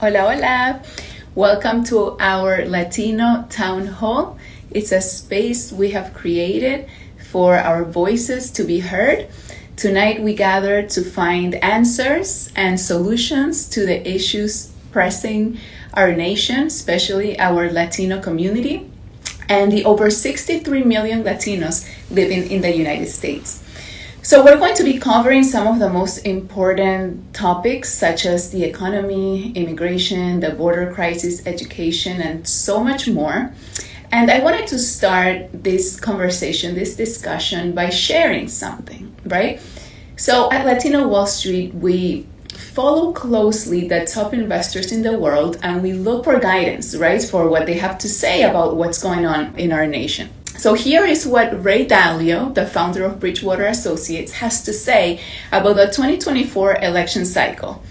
Hola, hola. Welcome to our Latino Town Hall. It's a space we have created for our voices to be heard. Tonight we gather to find answers and solutions to the issues pressing our nation, especially our Latino community, and the over 63 million Latinos living in the United States. So we're going to be covering some of the most important topics such as the economy, immigration, the border crisis, education, and so much more. And I wanted to start this conversation, this discussion by sharing something, right? So at Latino Wall Street, we follow closely the top investors in the world and we look for guidance, right, for what they have to say about what's going on in our nation. So here is what Ray Dalio, the founder of Bridgewater Associates, has to say about the 2024 election cycle.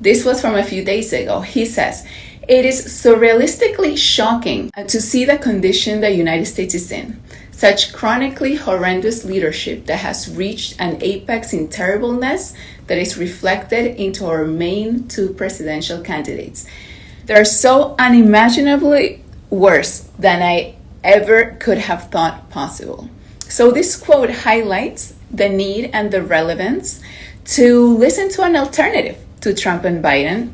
This was from a few days ago. He says, "It is surrealistically shocking to see the condition the United States is in. Such chronically horrendous leadership that has reached an apex in terribleness that is reflected into our main two presidential candidates. They're so unimaginably worse than I ever could have thought possible." So this quote highlights the need and the relevance to listen to an alternative to Trump and Biden,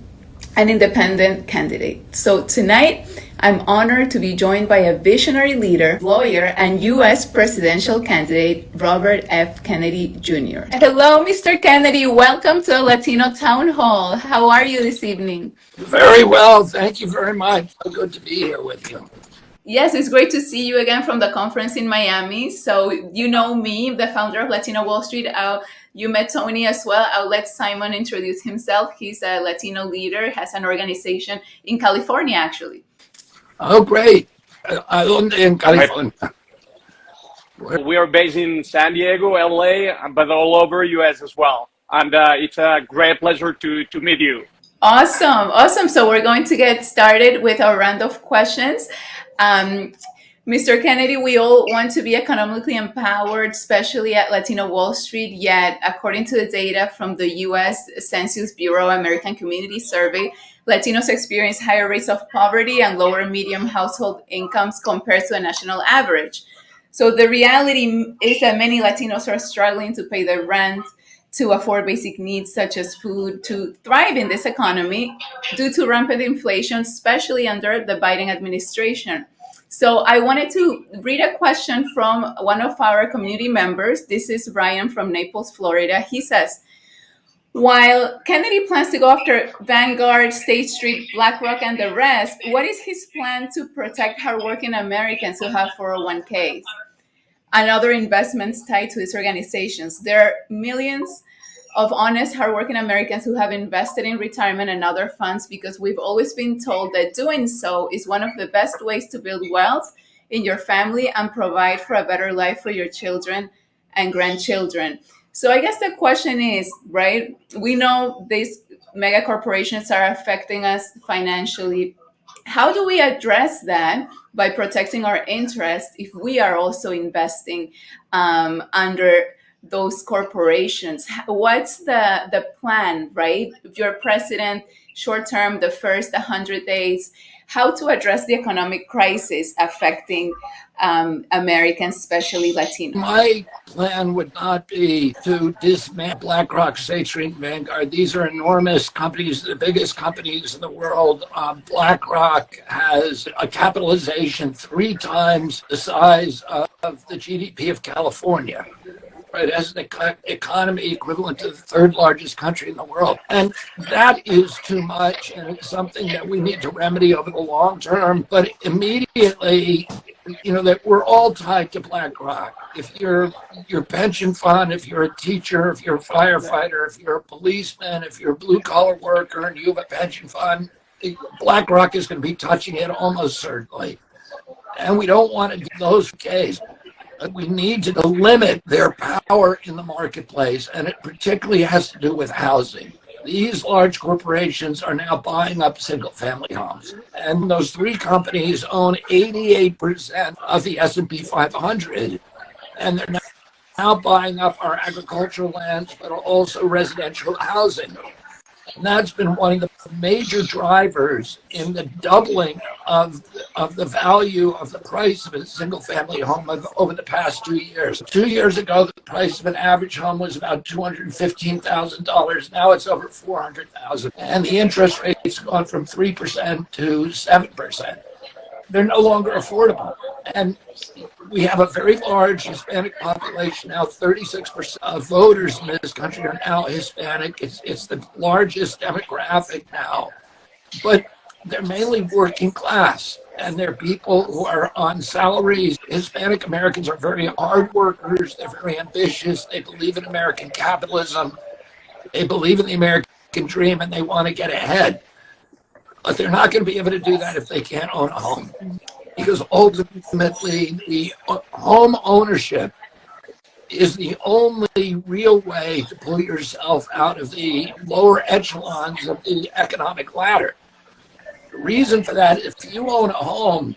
an independent candidate. So tonight, I'm honored to be joined by a visionary leader, lawyer, and U.S. presidential candidate, Robert F. Kennedy Jr. Hello, Mr. Kennedy. Welcome to Latino Town Hall. How are you this evening? Very well. Thank you very much. So good to be here with you. Yes, it's great to see you again from the conference in Miami. So you know me, the founder of Latino Wall Street. You met Tony as well. I'll let Simon introduce himself. He's a Latino leader, has an organization in California, actually. Oh, great. I live in California. We are based in San Diego, LA, but all over US as well. And it's a great pleasure to meet you. Awesome. So we're going to get started with our round of questions. Mr. Kennedy, we all want to be economically empowered, especially at Latino Wall Street. Yet, according to the data from the U.S. Census Bureau American Community Survey, Latinos experience higher rates of poverty and lower median household incomes compared to the national average. So the reality is that many Latinos are struggling to pay their rent, to afford basic needs such as food, to thrive in this economy due to rampant inflation, especially under the Biden administration. So I wanted to read a question from one of our community members. This is Ryan from Naples, Florida. He says, "While Kennedy plans to go after Vanguard, State Street, BlackRock, and the rest, what is his plan to protect hardworking Americans who have 401ks and other investments tied to his organizations? There are millions of honest, hardworking Americans who have invested in retirement and other funds because we've always been told that doing so is one of the best ways to build wealth in your family and provide for a better life for your children and grandchildren." So I guess the question is, right, we know these mega corporations are affecting us financially. How do we address that by protecting our interests if we are also investing under those corporations? What's the plan, right? If you're president, short term, the first 100 days, how to address the economic crisis affecting Americans, especially Latinos? My plan would not be to dismantle BlackRock, State Street, Vanguard. These are enormous companies, the biggest companies in the world. BlackRock has a capitalization 3 times the size of the GDP of California. Right, as an economy equivalent to the 3rd largest country in the world. And that is too much, and it's something that we need to remedy over the long term. But immediately, that we're all tied to BlackRock. If you're your pension fund, if you're a teacher, if you're a firefighter, if you're a policeman, if you're a blue-collar worker and you have a pension fund, BlackRock is going to be touching it almost certainly. And we don't want to do those cases. We need to limit their power in the marketplace, and it particularly has to do with housing. These large corporations are now buying up single-family homes, and those 3 companies own 88% of the S&P 500, and they're now buying up our agricultural lands, but also residential housing. And that's been one of the major drivers in the doubling of the value of the price of a single-family home over the past 2 years. 2 years ago, the price of an average home was about $215,000. Now it's over $400,000, and the interest rate's gone from 3% to 7%. They're no longer affordable. And we have a very large Hispanic population now. 36% of voters in this country are now Hispanic. It's the largest demographic now. But they're mainly working class, and they're people who are on salaries. Hispanic Americans are very hard workers. They're very ambitious. They believe in American capitalism. They believe in the American dream, and they want to get ahead. But they're not going to be able to do that if they can't own a home. Because ultimately, the home ownership is the only real way to pull yourself out of the lower echelons of the economic ladder. The reason for that, if you own a home,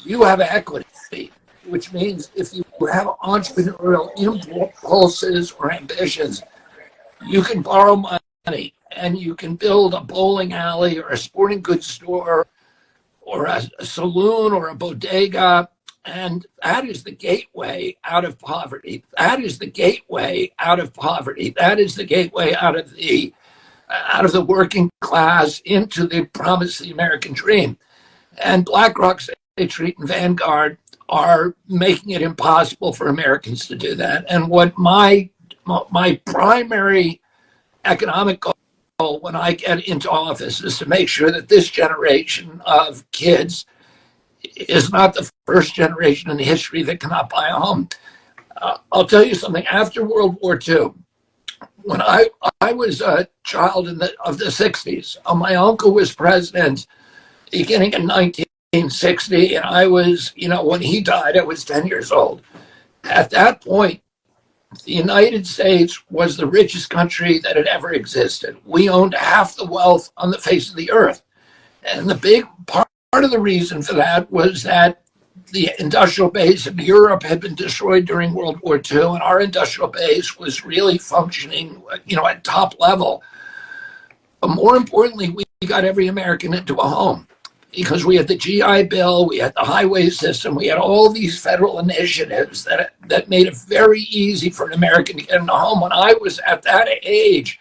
you have equity, which means if you have entrepreneurial impulses or ambitions, you can borrow money and you can build a bowling alley or a sporting goods store or a saloon or a bodega, and that is the gateway out of poverty. That is the gateway out of poverty. That is the gateway out of the working class into the promise of the American dream. And BlackRock, State Street, and Vanguard are making it impossible for Americans to do that. And what my primary economic goal when I get into office is to make sure that this generation of kids is not the first generation in history that cannot buy a home. I'll tell you something. After World War II, when I was a child of the 60s, my uncle was president beginning in 1960, and I was, when he died, I was 10 years old. At that point, the United States was the richest country that had ever existed. We owned half the wealth on the face of the earth. And the big part of the reason for that was that the industrial base of Europe had been destroyed during World War II, and our industrial base was really functioning, at top level. But more importantly, we got every American into a home because we had the GI Bill, we had the highway system, we had all these federal initiatives that made it very easy for an American to get in a home. When I was at that age,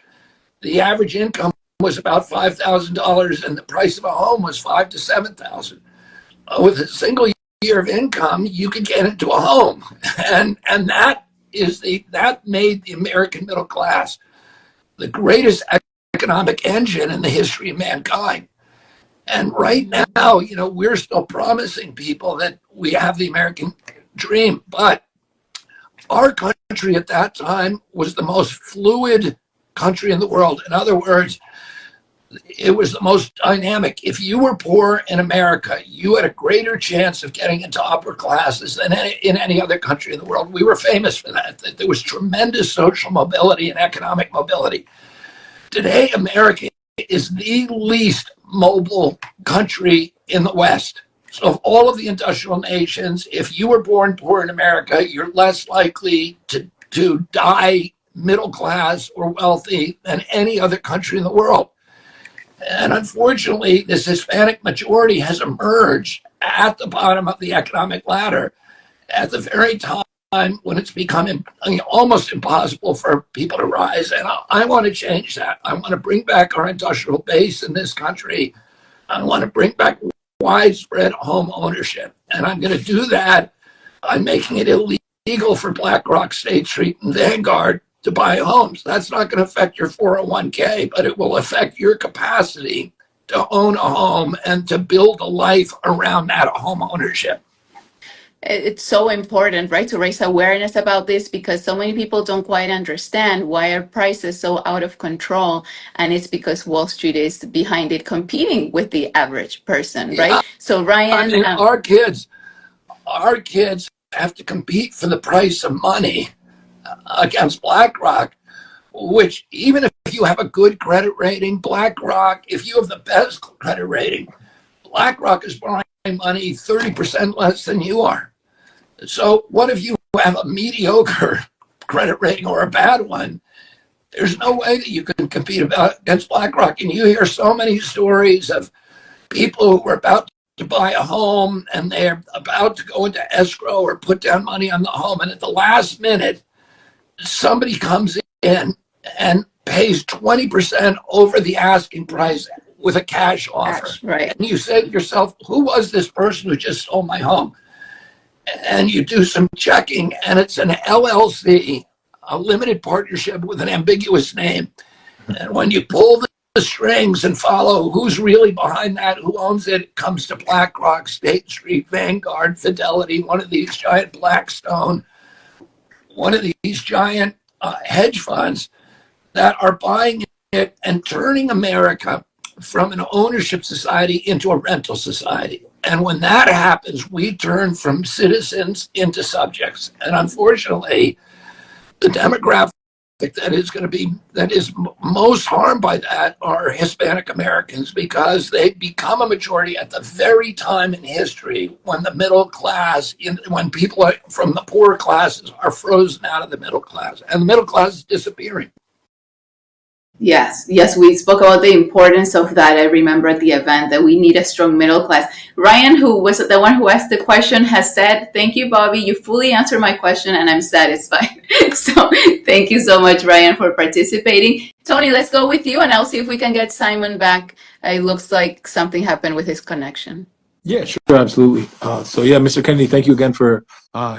the average income was about $5,000, and the price of a home was $5,000 to $7,000. With a single year of income, you could get into a home, and that made the American middle class the greatest economic engine in the history of mankind. And right now, we're still promising people that we have the American dream, but our country at that time was the most fluid country in the world. In other words, it was the most dynamic. If you were poor in America, you had a greater chance of getting into upper classes than in any other country in the world. We were famous for that. There was tremendous social mobility and economic mobility. Today, America is the least mobile country in the West. So of all of the industrial nations, if you were born poor in America, you're less likely to die middle class or wealthy than any other country in the world. And unfortunately, this Hispanic majority has emerged at the bottom of the economic ladder at the very time when it's becoming almost impossible for people to rise. And I want to change that. I want to bring back our industrial base in this country. I want to bring back widespread home ownership. And I'm going to do that by making it illegal for BlackRock, State Street, and Vanguard to buy homes. That's not going to affect your 401k, but it will affect your capacity to own a home and to build a life around that home ownership. It's so important, right, to raise awareness about this, because so many people don't quite understand why are prices so out of control, and it's because Wall Street is behind it, competing with the average person, right? Yeah. So Ryan, our kids have to compete for the price of money against BlackRock, which even if you have a good credit rating, BlackRock, if you have the best credit rating, BlackRock is borrowing money 30% less than you are. So what if you have a mediocre credit rating or a bad one? There's no way that you can compete against BlackRock. And you hear so many stories of people who are about to buy a home and they're about to go into escrow or put down money on the home. And at the last minute, somebody comes in and pays 20% over the asking price with a cash offer. Right. And you say to yourself, who was this person who just stole my home? And you do some checking, and it's an LLC, a limited partnership with an ambiguous name. And when you pull the strings and follow who's really behind that, who owns it, it comes to BlackRock, State Street, Vanguard, Fidelity, one of these giant Blackstone, one of these giant hedge funds that are buying it and turning America from an ownership society into a rental society. And when that happens, we turn from citizens into subjects. And unfortunately, the demographic that is most harmed by that are Hispanic Americans, because they become a majority at the very time in history when the middle class, when people from the poorer classes are frozen out of the middle class, and the middle class is disappearing. Yes, we spoke about the importance of that. I remember at the event that we need a strong middle class. Ryan, who was the one who asked the question, has said, "Thank you, Bobby. You fully answered my question and I'm satisfied." So thank you so much, Ryan, for participating. Tony, let's go with you and I'll see if we can get Simon back. It looks like something happened with his connection. Yeah, sure, absolutely. Mr. Kennedy, thank you again for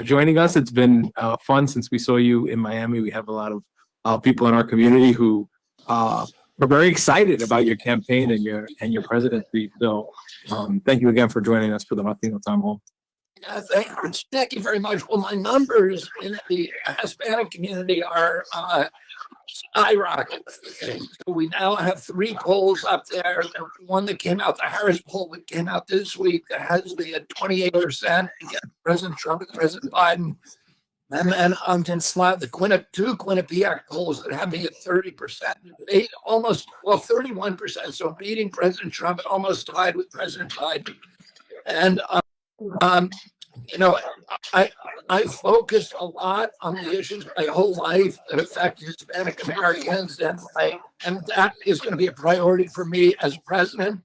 joining us. It's been fun since we saw you in Miami. We have a lot of people in our community who we're very excited about your campaign and your presidency. So thank you again for joining us for the Latino Town Hall. Thank you very much. Well, my numbers in the Hispanic community are skyrocketing. So we now have 3 polls up there. The one that came out, the Harris poll that came out this week, that has the 28% against President Trump and President Biden. And then the Quinnipiac polls that have me at 30%, 31%. So beating President Trump, almost tied with President Biden. And I focused a lot on the issues my whole life that affect Hispanic Americans, and that is going to be a priority for me as president.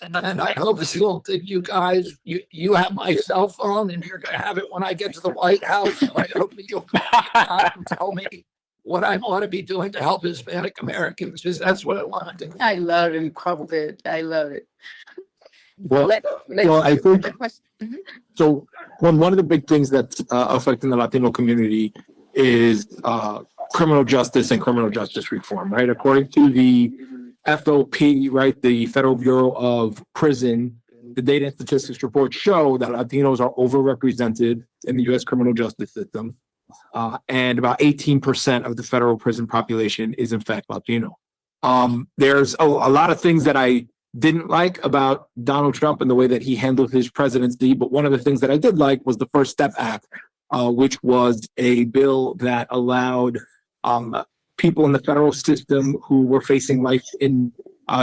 And I hope that you guys, you have my cell phone, and you're going to have it when I get to the White House. So I hope that you'll tell me what I want to be doing to help Hispanic Americans, because that's what I want to do. I love it, Crumpet. I love it. Well, I think so. One of the big things that's affecting the Latino community is criminal justice and criminal justice reform, right? According to the FOP, right, the Federal Bureau of Prison, the data and statistics reports show that Latinos are overrepresented in the U.S. criminal justice system, and about 18% of the federal prison population is in fact Latino. There's a lot of things that I didn't like about Donald Trump and the way that he handled his presidency, but one of the things that I did like was the First Step Act, which was a bill that allowed people in the federal system who were facing life in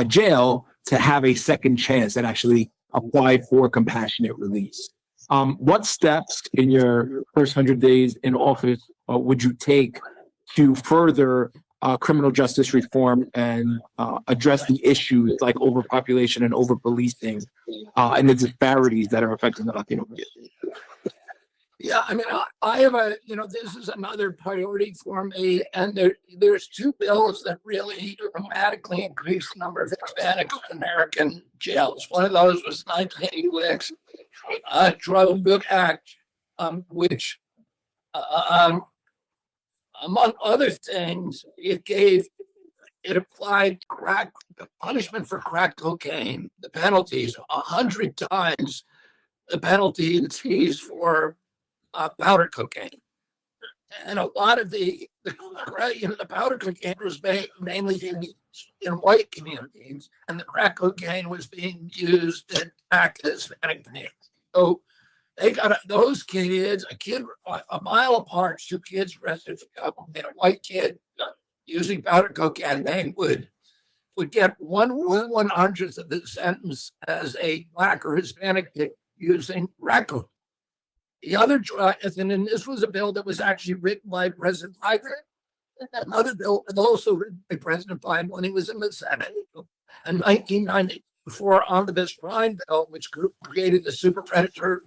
jail to have a second chance and actually apply for compassionate release. What steps in your first 100 days in office would you take to further criminal justice reform and address the issues like overpopulation and overpolicing and the disparities that are affecting the Latino community? Yeah, I mean, I have this is another priority for me, and there's 2 bills that really dramatically increase the number of Hispanic American jails. One of those was 1986 Drug Book Act, which, among other things, it applied the punishment for crack cocaine, the penalties 100 times the penalties for powder cocaine. And a lot of the powder cocaine was mainly in white communities, and the crack cocaine was being used in Hispanic communities. So they got those kids, a mile apart, 2 kids arrested for a white kid using powder cocaine. They would get 1/100th of the sentence as a black or Hispanic kid using crack cocaine. The other, and this was a bill that was actually written by President Biden, Another bill also written by President Biden when he was in the Senate in 1994 omnibus crime bill, which created the super predators,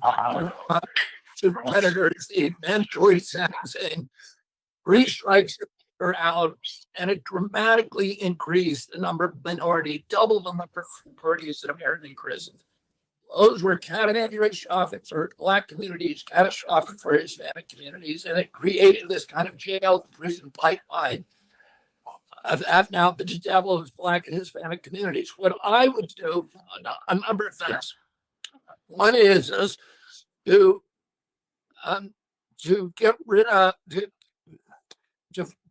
the mandatory sentencing, 3 strikes are out, and it dramatically increased the number of minority, double the number of minorities that are in prisons. Those were catastrophic for Black communities, catastrophic for Hispanic communities, and it created this kind of jail prison pipeline of now the devil of Black and Hispanic communities. What I would do, a number of things. One is to get rid of,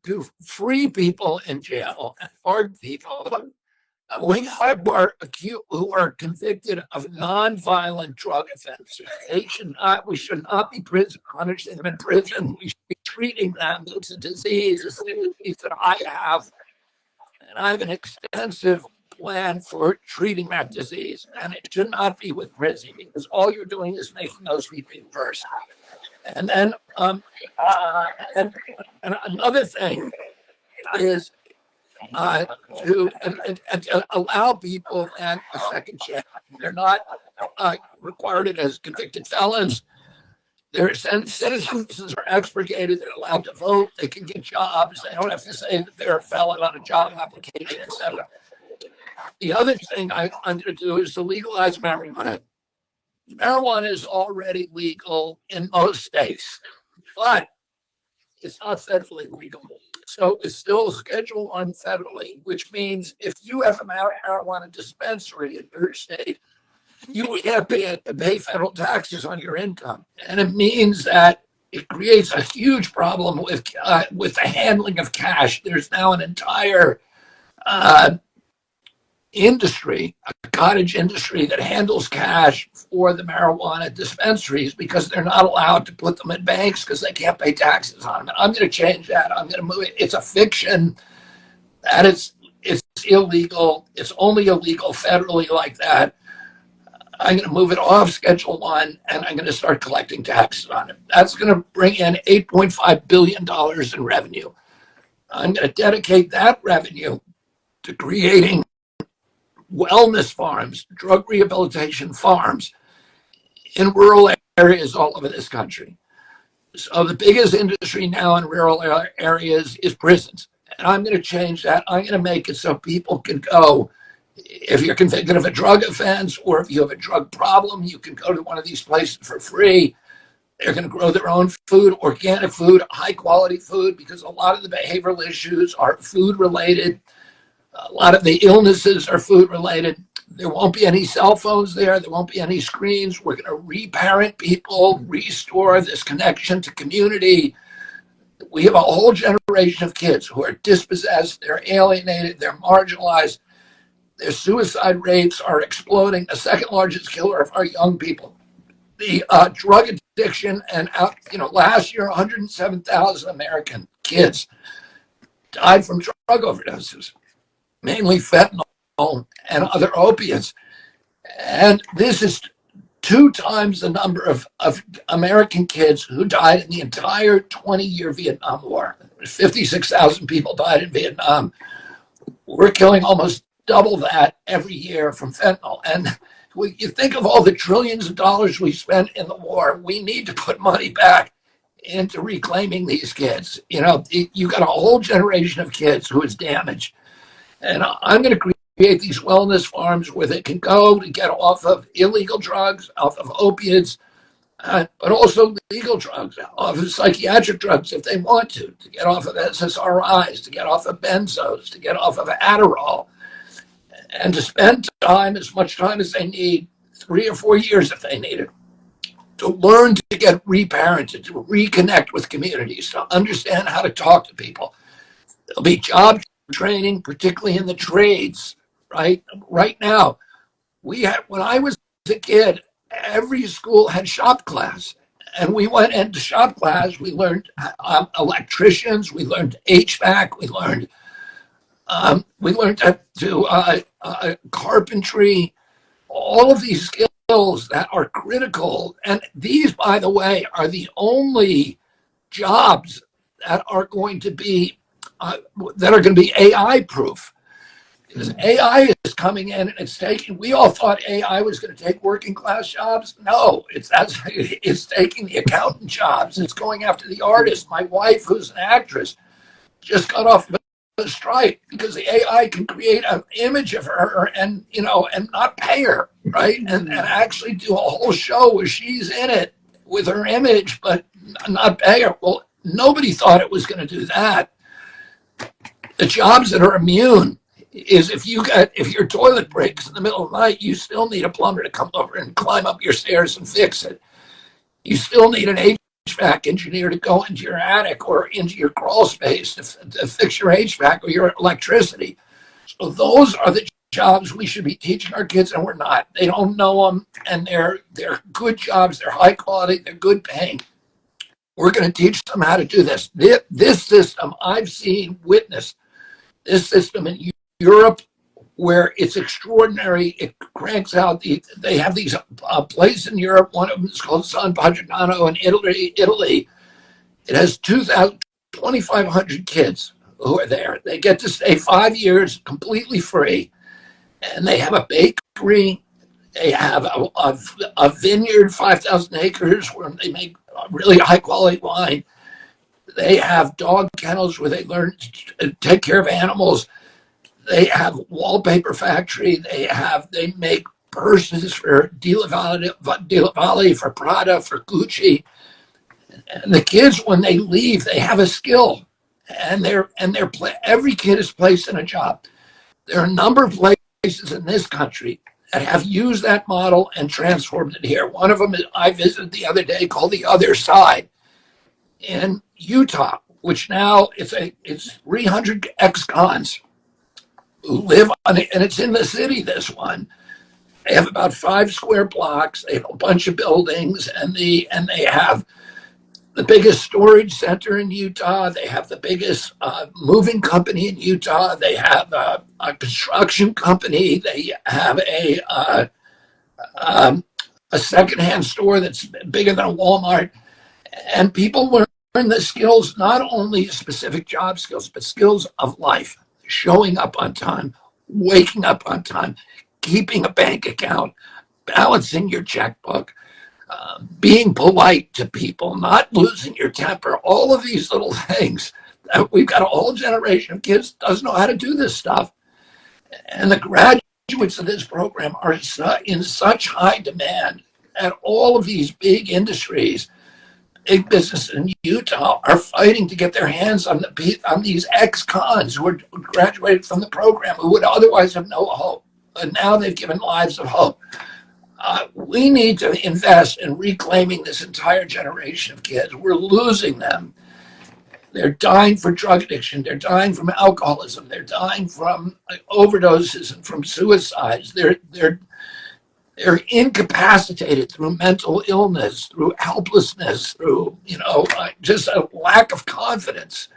to free people in jail and pardon people who are convicted of nonviolent drug offenses. We should not be punishing them in prison. We should be treating them. It's a disease that I have, and I have an extensive plan for treating that disease. And it should not be with prison, because all you're doing is making those people worse. And then, and another thing is to allow people a second chance. They're not regarded as convicted felons. Their citizens are expurgated. They're allowed to vote. They can get jobs. They don't have to say that they're a felon on a job application, etc. The other thing I'm going to do is to legalize marijuana. Marijuana is already legal in most states, but it's not federally legal. So it's still Schedule 1 federally, which means if you have a marijuana dispensary in your state, you have to pay federal taxes on your income. And it means that it creates a huge problem with the handling of cash. There's now an entire industry, a cottage industry that handles cash for the marijuana dispensaries because they're not allowed to put them in banks because they can't pay taxes on them. I'm going to change that. I'm going to move it. It's a fiction that it's illegal. It's only illegal federally like that. I'm going to move it off Schedule 1 and I'm going to start collecting taxes on it. That's going to bring in $8.5 billion in revenue. I'm going to dedicate that revenue to creating wellness farms, drug rehabilitation farms in rural areas all over this country. So the biggest industry now in rural areas is prisons. And I'm going to change that. I'm going to make it so people can go, if you're convicted of a drug offense or if you have a drug problem, you can go to one of these places for free. They're going to grow their own food, organic food, high quality food, because a lot of the behavioral issues are food related. A lot of the illnesses are food related. There won't be any cell phones there. There won't be any screens. We're going to reparent people, restore this connection to community. We have a whole generation of kids who are dispossessed. They're alienated. They're marginalized. Their suicide rates are exploding. The second largest killer of our young people. The drug addiction, and last year, 107,000 American kids died from drug overdoses, mainly fentanyl and other opiates. And this is 2 times the number of American kids who died in the entire 20-year Vietnam War. 56,000 people died in Vietnam. We're killing almost double that every year from fentanyl. And you think of all the trillions of dollars we spent in the war, we need to put money back into reclaiming these kids. You got a whole generation of kids who is damaged. And I'm going to create these wellness farms where they can go to get off of illegal drugs, off of opiates, but also legal drugs, off of psychiatric drugs if they want to get off of SSRIs, to get off of benzos, to get off of Adderall, and to spend time, as much time as they need, 3 or 4 years if they need it, to learn to get reparented, to reconnect with communities, to understand how to talk to people. There'll be job training, particularly in the trades, right? Right now, when I was a kid, every school had shop class. And we went into shop class, we learned electricians, we learned HVAC, we learned to do carpentry, all of these skills that are critical. And these, by the way, are the only jobs that are going to be that are going to be AI proof. Because AI is coming in and it's taking, we all thought AI was going to take working class jobs. No, it's taking the accountant jobs. It's going after the artist. My wife, who's an actress, just got off a strike because the AI can create an image of her and, and not pay her, right? And actually do a whole show where she's in it with her image, but not pay her. Well, nobody thought it was going to do that. The jobs that are immune is if your toilet breaks in the middle of the night, you still need a plumber to come over and climb up your stairs and fix it. You still need an HVAC engineer to go into your attic or into your crawl space to fix your HVAC or your electricity. So those are the jobs we should be teaching our kids, and we're not. They don't know them, and they're good jobs. They're high quality. They're good paying. We're going to teach them how to do this. This system I've seen, witnessed this system in Europe, where it's extraordinary. It cranks out they have these places in Europe. One of them is called San Patrignano in Italy. It has 2,500 kids who are there. They get to stay 5 years completely free. And they have a bakery. They have a vineyard, 5,000 acres, where they make really high quality wine. They have dog kennels where they learn to take care of animals. They have wallpaper factory. They make purses for Di Valle, for Prada, for Gucci. And the kids, when they leave, they have a skill, and every kid is placed in a job. There are a number of places in this country that have used that model and transformed it here. One of them I visited the other day, called The Other Side in Utah, which now it's 300 ex-cons who live on it, and it's in the city, this one. They have about 5 square blocks. They have a bunch of buildings, and they have the biggest storage center in Utah. They have the biggest moving company in Utah. They have a construction company. They have a secondhand store that's bigger than a Walmart. And people learn the skills, not only specific job skills, but skills of life. Showing up on time, waking up on time, keeping a bank account, balancing your checkbook, being polite to people, not losing your temper, all of these little things. We've got a whole generation of kids that doesn't know how to do this stuff. And the graduates of this program are in such high demand at all of these big industries. Big businesses in Utah are fighting to get their hands on these ex-cons who are graduated from the program who would otherwise have no hope. And now they've given lives of hope. We need to invest in reclaiming this entire generation of kids. We're losing them. They're dying from drug addiction. They're dying from alcoholism. They're dying from overdoses and from suicides. They're incapacitated through mental illness, through helplessness, through just a lack of confidence.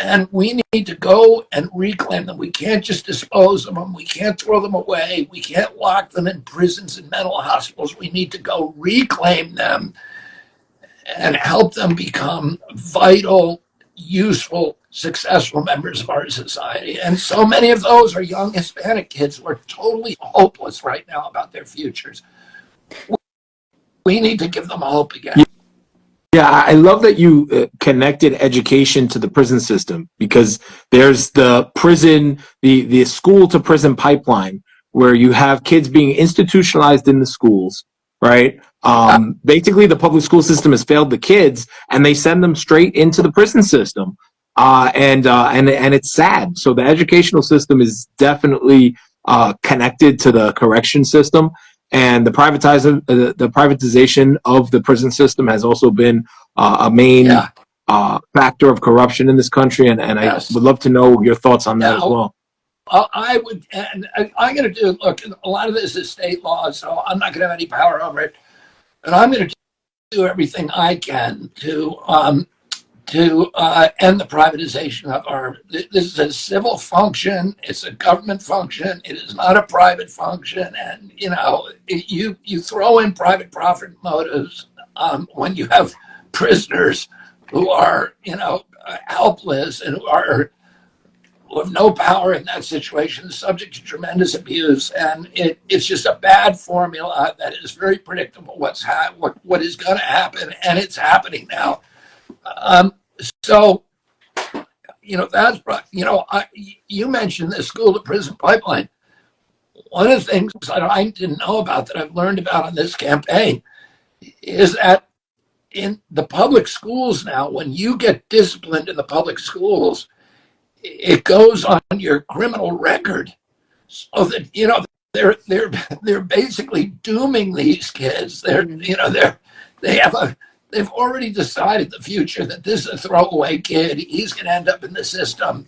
And we need to go and reclaim them. We can't just dispose of them. We can't throw them away. We can't lock them in prisons and mental hospitals. We need to go reclaim them and help them become vital, useful, successful members of our society. And so many of those are young Hispanic kids who are totally hopeless right now about their futures. We need to give them hope again. Yeah, I love that you connected education to the prison system, because there's the prison, the school to prison pipeline, where you have kids being institutionalized in the schools, right? Basically, the public school system has failed the kids, and they send them straight into the prison system, and it's sad. So the educational system is definitely connected to the correction system. And the privatization of the prison system has also been a main factor of corruption in this country. And yes. I would love to know your thoughts on that as well. I would, and I'm going to do, look, a lot of this is state law, so I'm not going to have any power over it. But I'm going to do everything I can to end the privatization of this is a civil function. It's a government function. It is not a private function. And, you throw in private profit motives when you have prisoners who are, helpless and who have no power in that situation, subject to tremendous abuse, and it's just a bad formula that is very predictable. What is going to happen, and it's happening now. So, that's you mentioned the school to prison pipeline. One of the things that I didn't know about that I've learned about on this campaign is that in the public schools now, when you get disciplined in the public schools, it goes on your criminal record, so that they're basically dooming these kids. They've already decided the future, that this is a throwaway kid. He's going to end up in the system,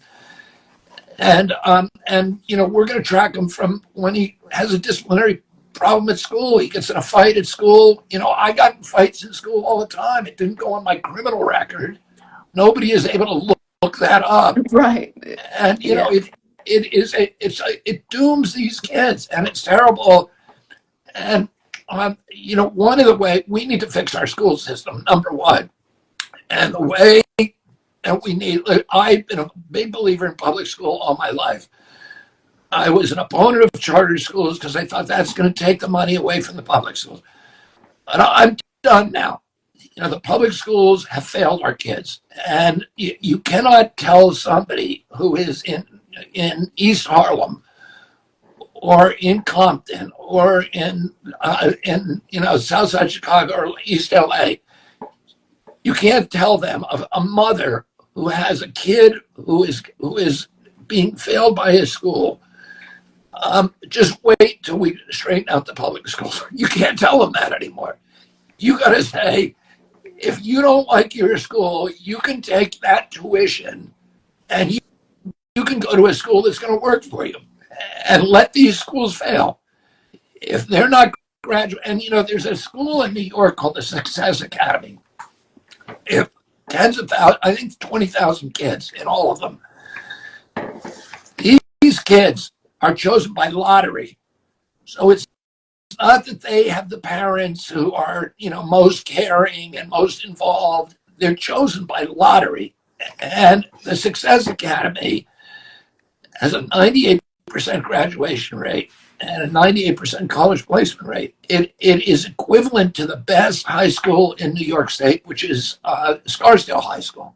and we're going to track him from when he has a disciplinary problem at school. He gets in a fight at school. I got in fights in school all the time. It didn't go on my criminal record. Nobody is able to look that up, right? And it dooms these kids, and it's terrible. And one of the ways we need to fix our school system, number one, and the way that we need. I've been a big believer in public school all my life. I was an opponent of charter schools because I thought that's going to take the money away from the public schools. But I'm done now. The public schools have failed our kids, and you cannot tell somebody who is in East Harlem or in Compton or in Southside Chicago or East LA. You can't tell them of a mother who has a kid who is being failed by his school. Just wait till we straighten out the public schools. You can't tell them that anymore. You got to say, if you don't like your school, you can take that tuition and you can go to a school that's going to work for you, and let these schools fail. If they're not graduate, and there's a school in New York called the Success Academy. If tens of thousands, I think 20,000 kids in all of them. These kids are chosen by lottery. So it's not that they have the parents who are, most caring and most involved. They're chosen by lottery. And the Success Academy has a 98% graduation rate and a 98% college placement rate. It is equivalent to the best high school in New York State, which is Scarsdale High School.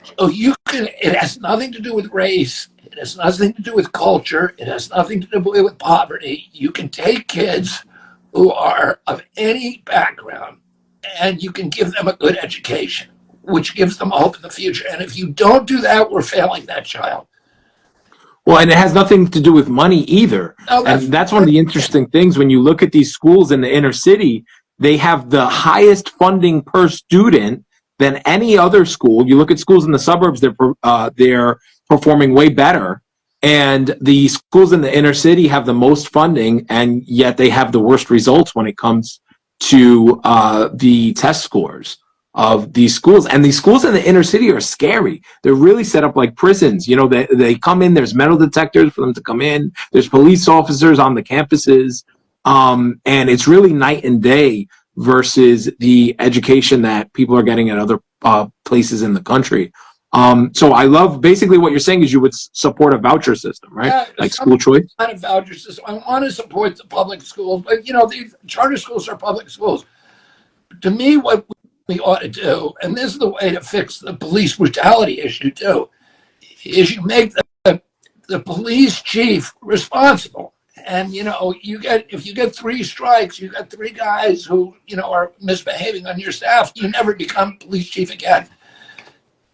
So it has nothing to do with race. It has nothing to do with culture. It has nothing to do with poverty. You can take kids who are of any background and you can give them a good education, which gives them hope in the future. And if you don't do that, we're failing that child. Well, and it has nothing to do with money either. Oh, and that's one of the interesting things when you look at these schools in the inner city. They have the highest funding per student than any other school. You look at schools in the suburbs, they're performing way better. And the schools in the inner city have the most funding, and yet they have the worst results when it comes to the test scores of these schools. And these schools in the inner city are scary. They're really set up like prisons. They come in, there's metal detectors for them to come in. There's police officers on the campuses. And it's really night and day versus the education that people are getting at other places in the country. So I love basically what you're saying is you would support a voucher system, right? Yeah, like school choice. Not a voucher system. I want to support the public schools, but the charter schools are public schools. To me, what we ought to do, and this is the way to fix the police brutality issue too, is you make the police chief responsible. And if you get 3 strikes, you got 3 guys who are misbehaving on your staff, you never become police chief again.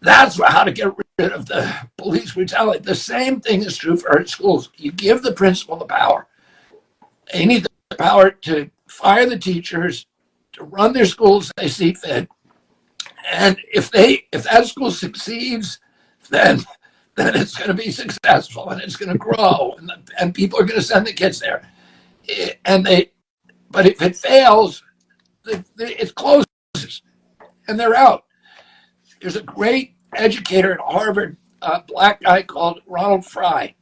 That's how to get rid of the police brutality. The same thing is true for our schools. You give the principal the power. They need the power to fire the teachers, to run their schools as they see fit. And if that school succeeds, then it's going to be successful and it's going to grow, and people are going to send the kids there. But if it fails, it closes and they're out. There's a great educator at Harvard, a black guy called Ronald Fry,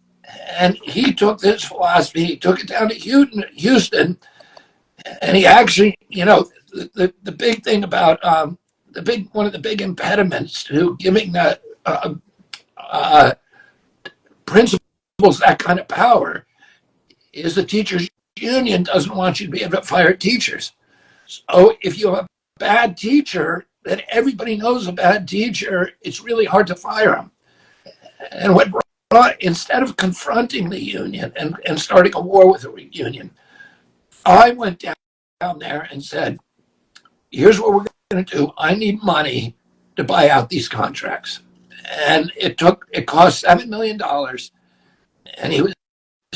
and he took this philosophy, he took it down to Houston, and he actually, the big thing about one of the big impediments to giving that principals that kind of power is the teachers union doesn't want you to be able to fire teachers. So if you have a bad teacher, then everybody knows a bad teacher, it's really hard to fire them. And instead of confronting the union and starting a war with the union, I went down there and said, here's what we're going to do. I need money to buy out these contracts. And it cost $7 million. And he was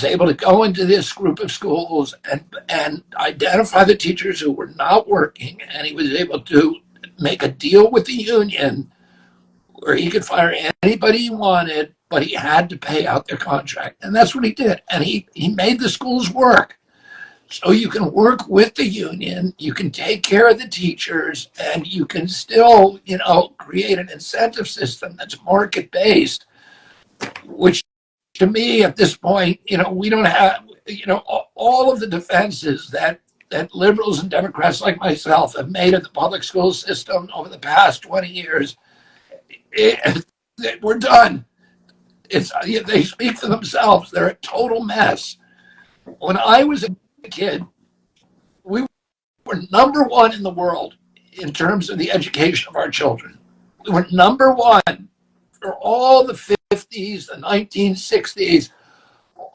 able to go into this group of schools and identify the teachers who were not working. And he was able to make a deal with the union where he could fire anybody he wanted, but he had to pay out their contract. And that's what he did. And he made the schools work. So you can work with the union, you can take care of the teachers, and you can still, create an incentive system that's market-based, which to me at this point, we don't have, all of the defenses that liberals and Democrats like myself have made of the public school system over the past 20 years, we're done. They speak for themselves. They're a total mess. When I was a kid, we were number one in the world in terms of the education of our children. We were number one for all the 50s, the 1960s,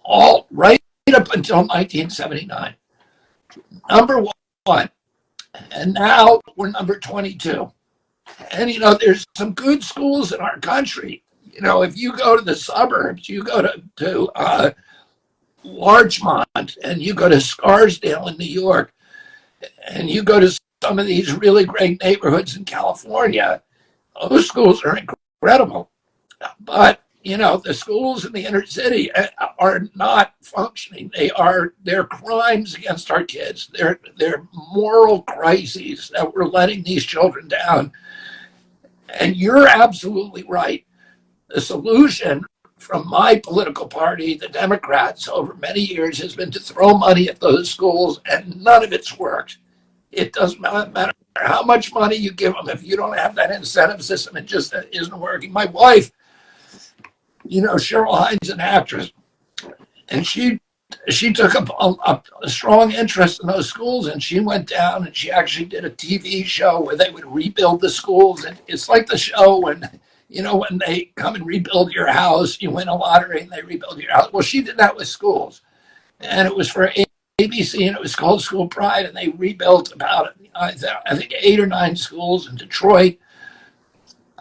all right up until 1979. Number one. And now we're number 22. And, there's some good schools in our country. If you go to the suburbs, you go to Larchmont, and you go to Scarsdale in New York, and you go to some of these really great neighborhoods in California, those schools are incredible. But, the schools in the inner city are not functioning. They're crimes against our kids. They're moral crises that we're letting these children down. And you're absolutely right. The solution from my political party, the Democrats, over many years has been to throw money at those schools, and none of it's worked. It doesn't matter how much money you give them. If you don't have that incentive system, it just isn't working. My wife, Cheryl Hines, an actress, and she took a strong interest in those schools, and she went down and she actually did a TV show where they would rebuild the schools. And it's like the show when they come and rebuild your house, you win a lottery and they rebuild your house. Well, she did that with schools. And it was for ABC, and it was called School Pride. And they rebuilt about, I think, 8 or 9 schools in Detroit,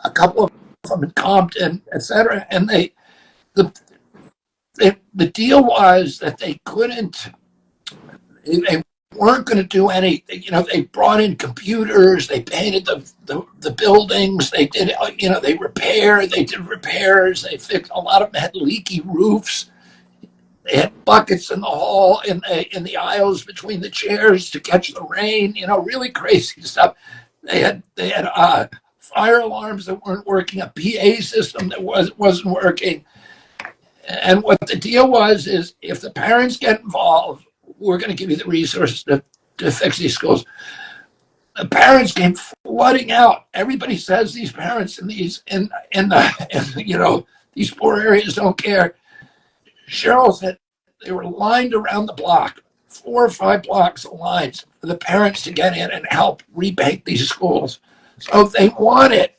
a couple of them in Compton, etc. And the deal was that they weren't going to do anything. They brought in computers, they painted the buildings, they did, they did repairs, they fixed, a lot of them had leaky roofs. They had buckets in the hall, in the aisles between the chairs to catch the rain, really crazy stuff. They had fire alarms that weren't working, a PA system that wasn't working. And what the deal was is, if the parents get involved, we're going to give you the resources to fix these schools. The parents came flooding out. Everybody says these parents in these these poor areas don't care. Cheryl said they were lined around the block, 4 or 5 blocks of lines for the parents to get in and help repaint these schools. So they want it,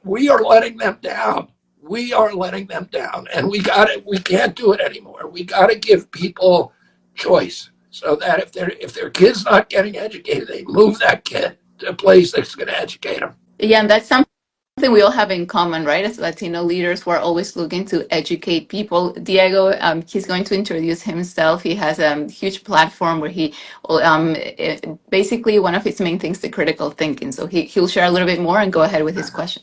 we are letting them down. We are letting them down, and we can't do it anymore. We got to give people choice, so that if their kid's not getting educated, they move that kid to a place that's going to educate them. Yeah, and that's something we all have in common, right? As Latino leaders, we're always looking to educate people. Diego, he's going to introduce himself. He has a huge platform where he, basically one of his main things is critical thinking. So he'll share a little bit more and go ahead with his question.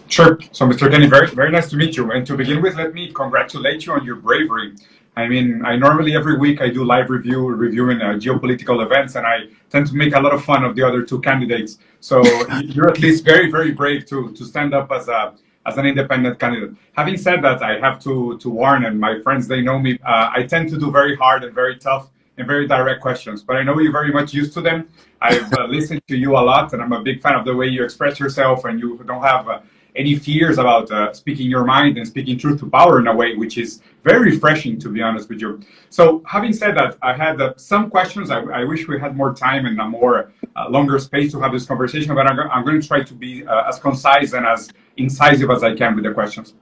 Sure. So, Mr. Denny, very, very nice to meet you. And to begin with, let me congratulate you on your bravery. I mean, I normally every week I do live reviewing geopolitical events, and I tend to make a lot of fun of the other 2 candidates. So you're at least very, very brave to stand up as an independent candidate. Having said that, I have to warn, and my friends, they know me, I tend to do very hard and very tough and very direct questions. But I know you're very much used to them. I've listened to you a lot, and I'm a big fan of the way you express yourself, and you don't have any fears about speaking your mind and speaking truth to power in a way, which is very refreshing, to be honest with you. So having said that, I had some questions. I wish we had more time and a more longer space to have this conversation, but I'm going to try to be as concise and as incisive as I can with the questions.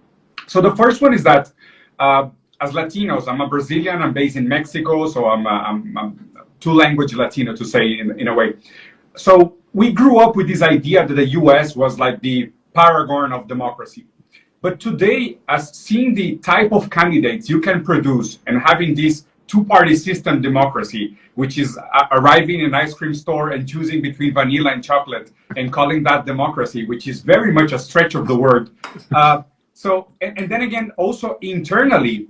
So the first one is that as Latinos, I'm a Brazilian, I'm based in Mexico, so I'm two-language Latino, to say in a way. So we grew up with this idea that the US was like the paragon of democracy. But today, as seeing the type of candidates you can produce and having this two-party system democracy, which is arriving in an ice cream store and choosing between vanilla and chocolate and calling that democracy, which is very much a stretch of the word. And then again, also internally,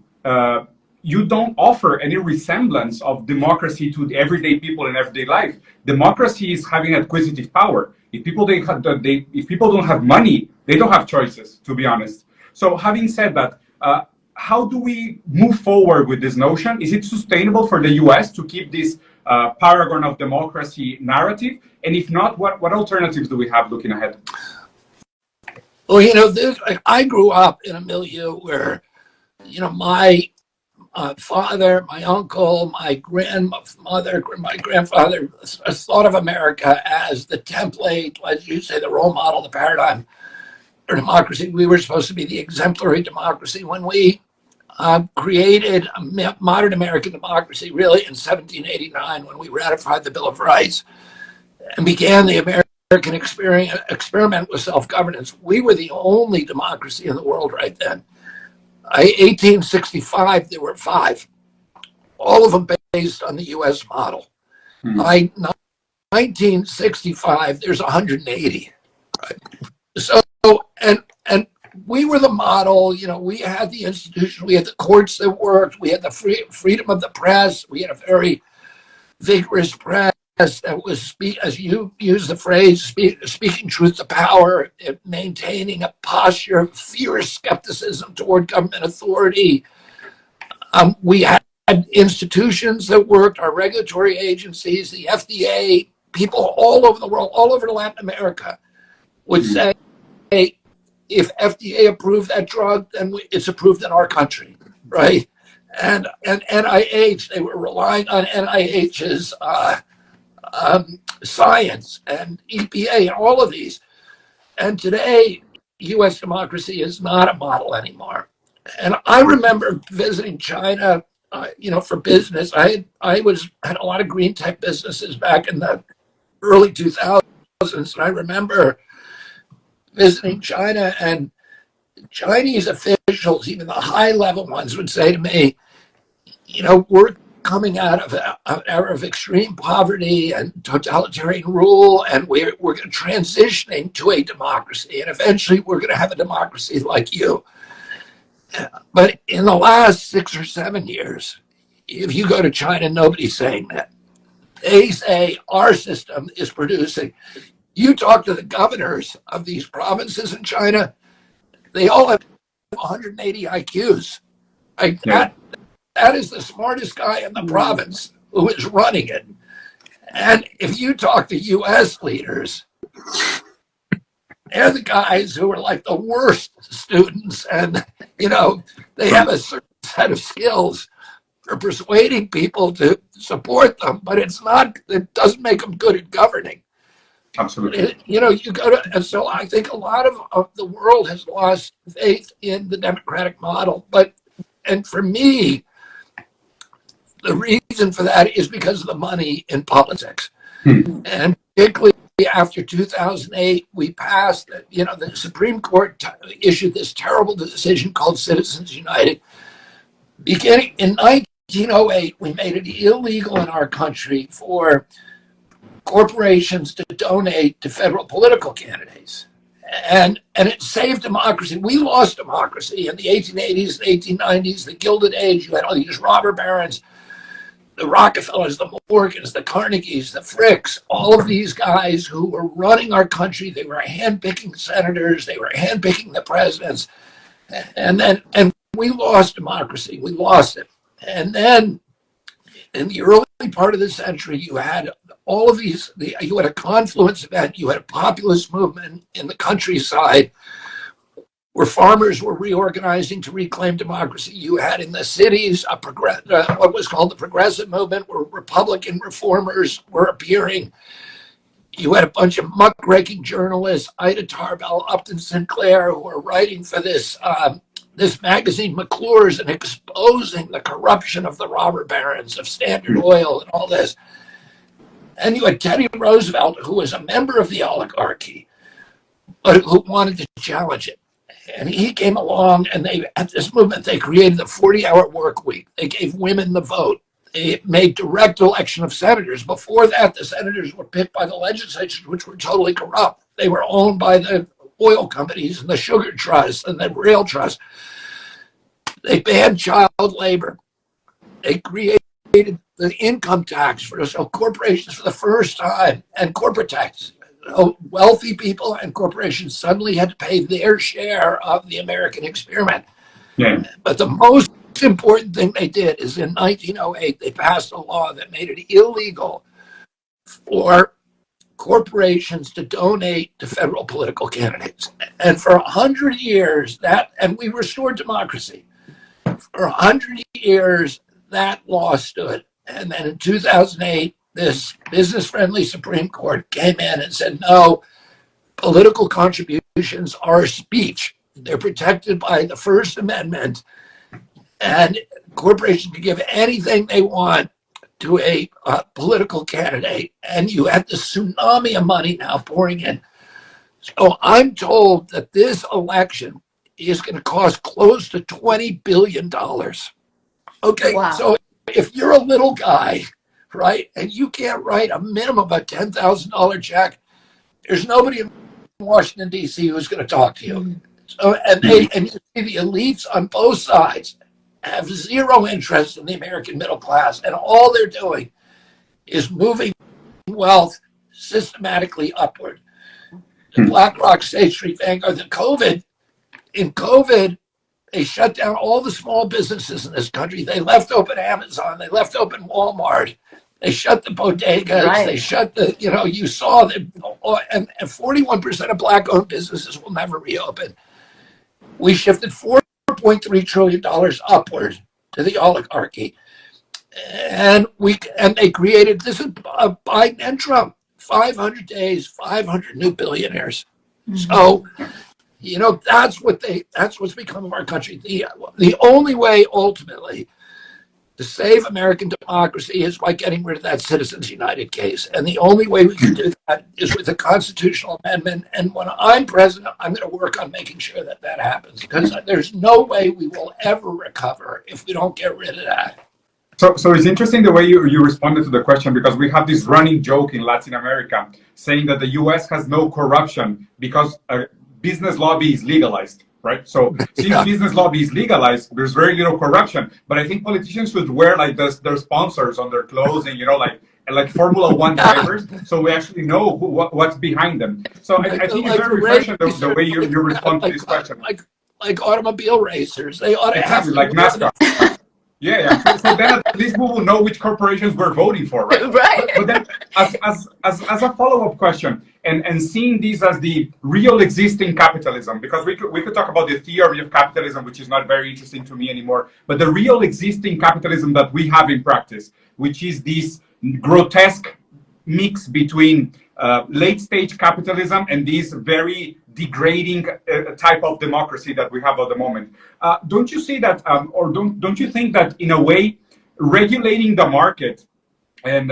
you don't offer any resemblance of democracy to the everyday people in everyday life. Democracy is having acquisitive power. If people don't have money, they don't have choices, to be honest. So having said that, how do we move forward with this notion? Is it sustainable for the US to keep this paragon of democracy narrative? And if not, what alternatives do we have looking ahead? Well, I grew up in a milieu where, my father, my uncle, my grandmother, my grandfather thought of America as the template, as you say, the role model, the paradigm for democracy. We were supposed to be the exemplary democracy. When we created a modern American democracy, really in 1789, when we ratified the Bill of Rights and began the American experiment with self-governance, we were the only democracy in the world right then. 1865, there were 5, all of them based on the U.S. model. By 1965, there's 180. Right? So, and we were the model. We had the institution, we had the courts that worked, we had the freedom of the press, we had a very vigorous press that was, as you use the phrase, speaking truth to power, maintaining a posture of fierce skepticism toward government authority. We had institutions that worked, our regulatory agencies, the FDA, people all over the world, all over Latin America would say, hey, if FDA approved that drug, then it's approved in our country, right? And NIH, they were relying on NIH's science and EPA and all of these. And today, U.S. democracy is not a model anymore. And I remember visiting China, for business. I had a lot of green tech businesses back in the early 2000s, and I remember visiting China, and Chinese officials, even the high-level ones, would say to me, we're coming out of an era of extreme poverty and totalitarian rule, and we're transitioning to a democracy, and eventually we're going to have a democracy like you. But in the last 6 or 7 years, if you go to China, nobody's saying that. They say our system is producing. You talk to the governors of these provinces in China, they all have 180 IQs. That is the smartest guy in the province who is running it. And if you talk to US leaders, they're the guys who are like the worst students, and they have a certain set of skills for persuading people to support them, but it doesn't make them good at governing. Absolutely. You go to, and so I think a lot of the world has lost faith in the democratic model. And for me, the reason for that is because of the money in politics. And particularly after 2008, we passed, the Supreme Court issued this terrible decision called Citizens United. Beginning in 1908, we made it illegal in our country for corporations to donate to federal political candidates. And it saved democracy. We lost democracy in the 1880s and 1890s, the Gilded Age. You had all these robber barons, the Rockefellers, the Morgans, the Carnegies, the Fricks, all of these guys who were running our country. They were handpicking senators. They were handpicking the presidents. And we lost democracy. We lost it. And then in the early part of the century, you had all of these, you had a confluence event, you had a populist movement in the countryside where farmers were reorganizing to reclaim democracy. You had in the cities what was called the progressive movement, where Republican reformers were appearing. You had a bunch of muckraking journalists, Ida Tarbell, Upton Sinclair, who were writing for this magazine McClure's and exposing the corruption of the robber barons of Standard Oil and all this. And you had Teddy Roosevelt, who was a member of the oligarchy, but who wanted to challenge it. And he came along, and at this movement, they created the 40-hour work week. They gave women the vote. They made direct election of senators. Before that, the senators were picked by the legislatures, which were totally corrupt. They were owned by the oil companies and the sugar trust and the rail trust. They banned child labor. They created the income tax for corporations for the first time, and corporate tax. Wealthy people and corporations suddenly had to pay their share of the American experiment. Yeah. But the most important thing they did is in 1908, they passed a law that made it illegal for corporations to donate to federal political candidates. And for 100 years, and we restored democracy. For 100 years, that law stood. And then in 2008, this business-friendly Supreme Court came in and said, no, political contributions are speech. They're protected by the First Amendment, and corporations can give anything they want to a political candidate. And you have the tsunami of money now pouring in. So I'm told that this election is going to cost close to $20 billion. Okay, wow. So if you're a little guy, right, and you can't write a minimum of a $10,000 check, there's nobody in Washington, D.C. who's going to talk to you. So, and you see the elites on both sides have zero interest in the American middle class, and all they're doing is moving wealth systematically upward. The BlackRock, State Street, Vanguard, in COVID, they shut down all the small businesses in this country. They left open Amazon. They left open Walmart. They shut the bodegas. Right. They shut you saw that, and 41% of Black-owned businesses will never reopen. We shifted $4.3 trillion upward to the oligarchy. And they created, this is Biden and Trump, 500 days, 500 new billionaires. So, that's what's become of our country. The only way ultimately to save American democracy is by getting rid of that Citizens United case. And the only way we can do that is with a constitutional amendment. And when I'm president, I'm going to work on making sure that happens, because there's no way we will ever recover if we don't get rid of that. So it's interesting the way you responded to the question, because we have this running joke in Latin America saying that the U.S. has no corruption because business lobby is legalized. Right. So since business lobby is legalized, there's very little corruption. But I think politicians should wear like their sponsors on their clothes and, like Formula One drivers. So we actually know what's behind them. So I think it's very refreshing the way you respond to this question. Like automobile racers. They ought to have like NASCAR. Yeah. So then at least we will know which corporations we're voting for, right? Right. But then as a follow-up question, and seeing this as the real existing capitalism, because we could talk about the theory of capitalism, which is not very interesting to me anymore, but the real existing capitalism that we have in practice, which is this grotesque mix between late-stage capitalism and this very degrading type of democracy that we have at the moment. Don't you see that, or don't you think that in a way, regulating the market and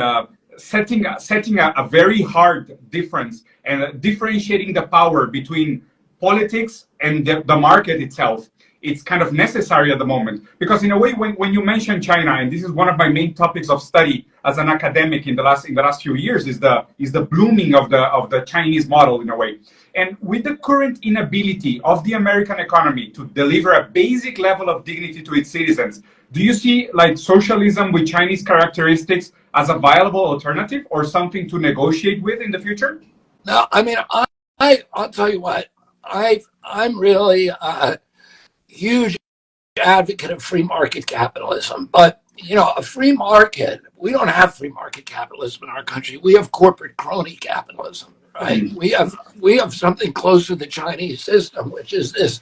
setting a very hard difference and differentiating the power between politics and the market itself, it's kind of necessary at the moment? Because in a way, when you mention China, and this is one of my main topics of study as an academic in the last few years, is the blooming of the Chinese model in a way. And with the current inability of the American economy to deliver a basic level of dignity to its citizens, do you see like socialism with Chinese characteristics as a viable alternative or something to negotiate with in the future? No, I mean, I'll tell you what, I'm really a huge advocate of free market capitalism, but a free market, we don't have free market capitalism in our country. We have corporate crony capitalism, right? We have something close to the Chinese system, which is this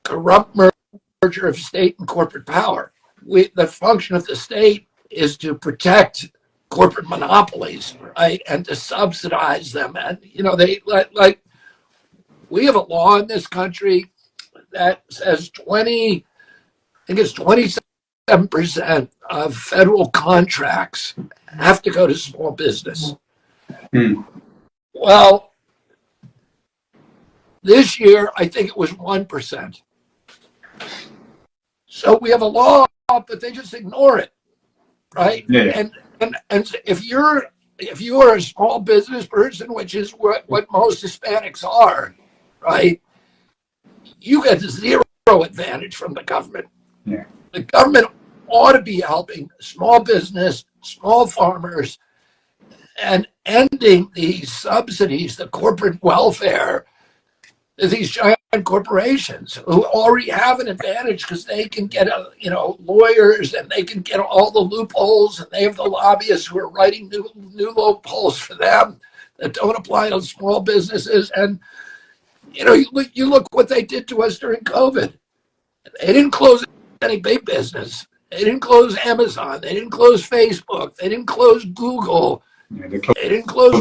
corrupt merger of state and corporate power. The function of the state is to protect corporate monopolies, right, and to subsidize them. And they like we have a law in this country that says 27% of federal contracts have to go to small business. Well, this year I think it was 1%. So we have a law, but they just ignore it, right? Yeah. And if you are a small business person, which is what most Hispanics are, right? You get zero advantage from the government. Yeah. The government ought to be helping small business, small farmers, and ending these subsidies, the corporate welfare, these giant corporations who already have an advantage because they can get lawyers, and they can get all the loopholes, and they have the lobbyists who are writing new loopholes for them that don't apply to small businesses. And you look what they did to us during COVID. They didn't close any big business. They didn't close Amazon. They didn't close Facebook. They didn't close Google. Yeah, They didn't close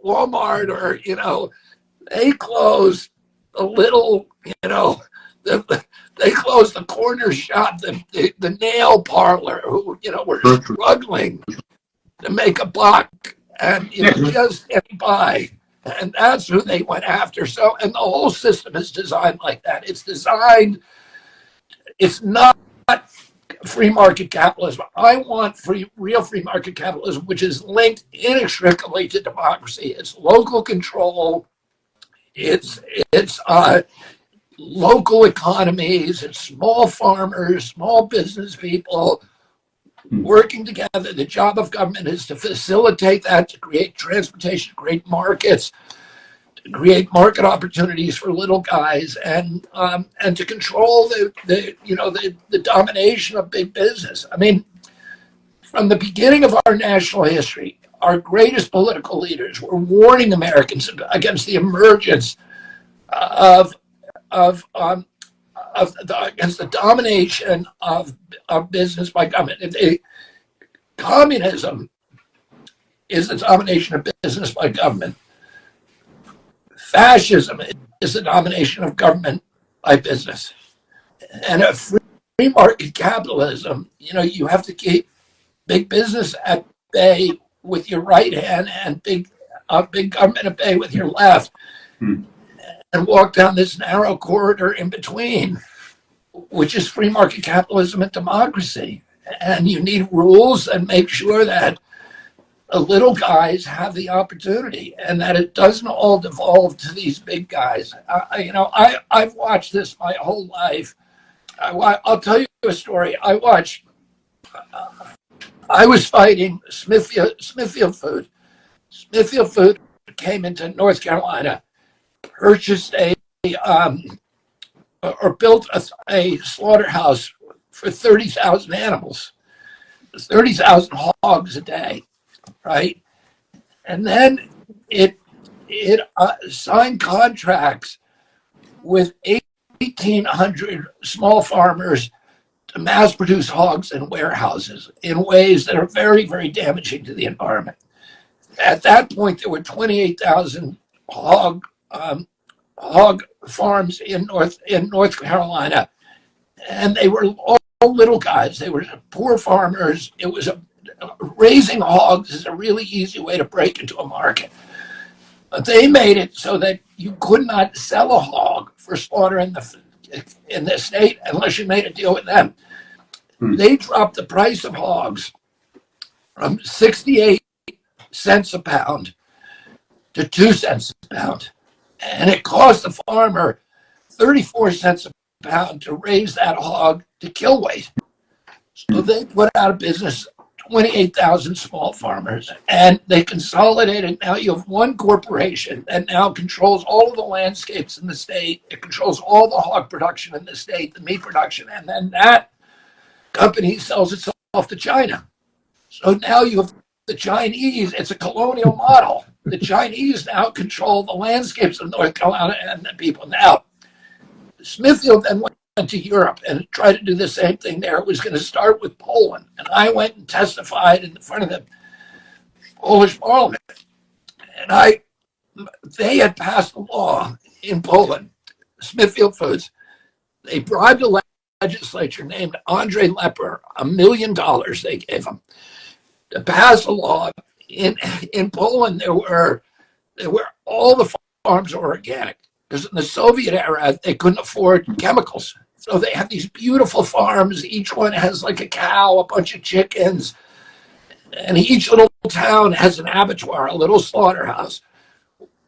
Walmart, or they closed the little, they closed the corner shop, the nail parlor, who were struggling to make a buck, and just get by. And that's who they went after. So, and the whole system is designed like that. It's not free market capitalism. I want real free market capitalism, which is linked inextricably to democracy. It's local control. It's local economies. It's small farmers, small business people working together. The job of government is to facilitate that, to create transportation, create markets, to create market opportunities for little guys, and to control the domination of big business. I mean, from the beginning of our national history, our greatest political leaders were warning Americans against the emergence against the domination of business by government. Communism is the domination of business by government. Fascism is the domination of government by business. And a free market capitalism, you have to keep big business at bay with your right hand and big government at bay with your left, and walk down this narrow corridor in between, which is free market capitalism and democracy. And you need rules that make sure that the little guys have the opportunity, and that it doesn't all devolve to these big guys. I've watched this my whole life. I'll tell you a story. I was fighting Smithfield Food. Smithfield Food came into North Carolina, purchased built a slaughterhouse for 30,000 animals, 30,000 hogs a day, right? And then it signed contracts with 1,800 small farmers to mass produce hogs in warehouses in ways that are very, very damaging to the environment. At that point, there were 28,000 hog farms in North Carolina, and they were all little guys. They were poor farmers. It was raising hogs is a really easy way to break into a market. But they made it so that you could not sell a hog for slaughter in the state unless you made a deal with them. They dropped the price of hogs from 68 cents a pound to 2 cents a pound. And it cost the farmer 34 cents a pound to raise that hog to kill weight. So they put out of business 28,000 small farmers, and they consolidated. Now you have one corporation that now controls all of the landscapes in the state. It controls all the hog production in the state, the meat production, and then that company sells itself off to China. So now you have the Chinese, it's a colonial model. The Chinese now control the landscapes of North Carolina and the people. Now, Smithfield then went to Europe and tried to do the same thing there. It was going to start with Poland. And I went and testified in front of the Polish parliament. And they had passed a law in Poland, Smithfield Foods. They bribed a legislature named Andre Lepper, $1 million they gave him to pass a law. In Poland, there were all the farms were organic, because in the Soviet era they couldn't afford chemicals. So they have these beautiful farms. Each one has like a cow, a bunch of chickens, and each little town has an abattoir, a little slaughterhouse,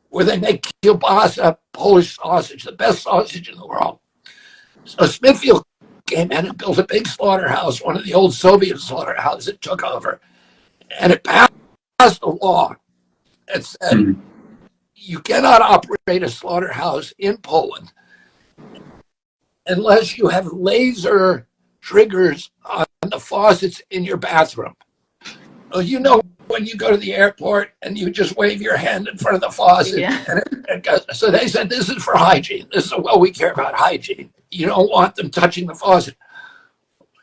where they make kielbasa, Polish sausage, the best sausage in the world. So Smithfield came in and built a big slaughterhouse, one of the old Soviet slaughterhouses it took over. And it passed a law that said you cannot operate a slaughterhouse in Poland unless you have laser triggers on the faucets in your bathroom. Well, you know, when you go to the airport and you just wave your hand in front of the faucet. Yeah. And it goes, so they said, this is for hygiene. This is, well, we care about hygiene. You don't want them touching the faucet.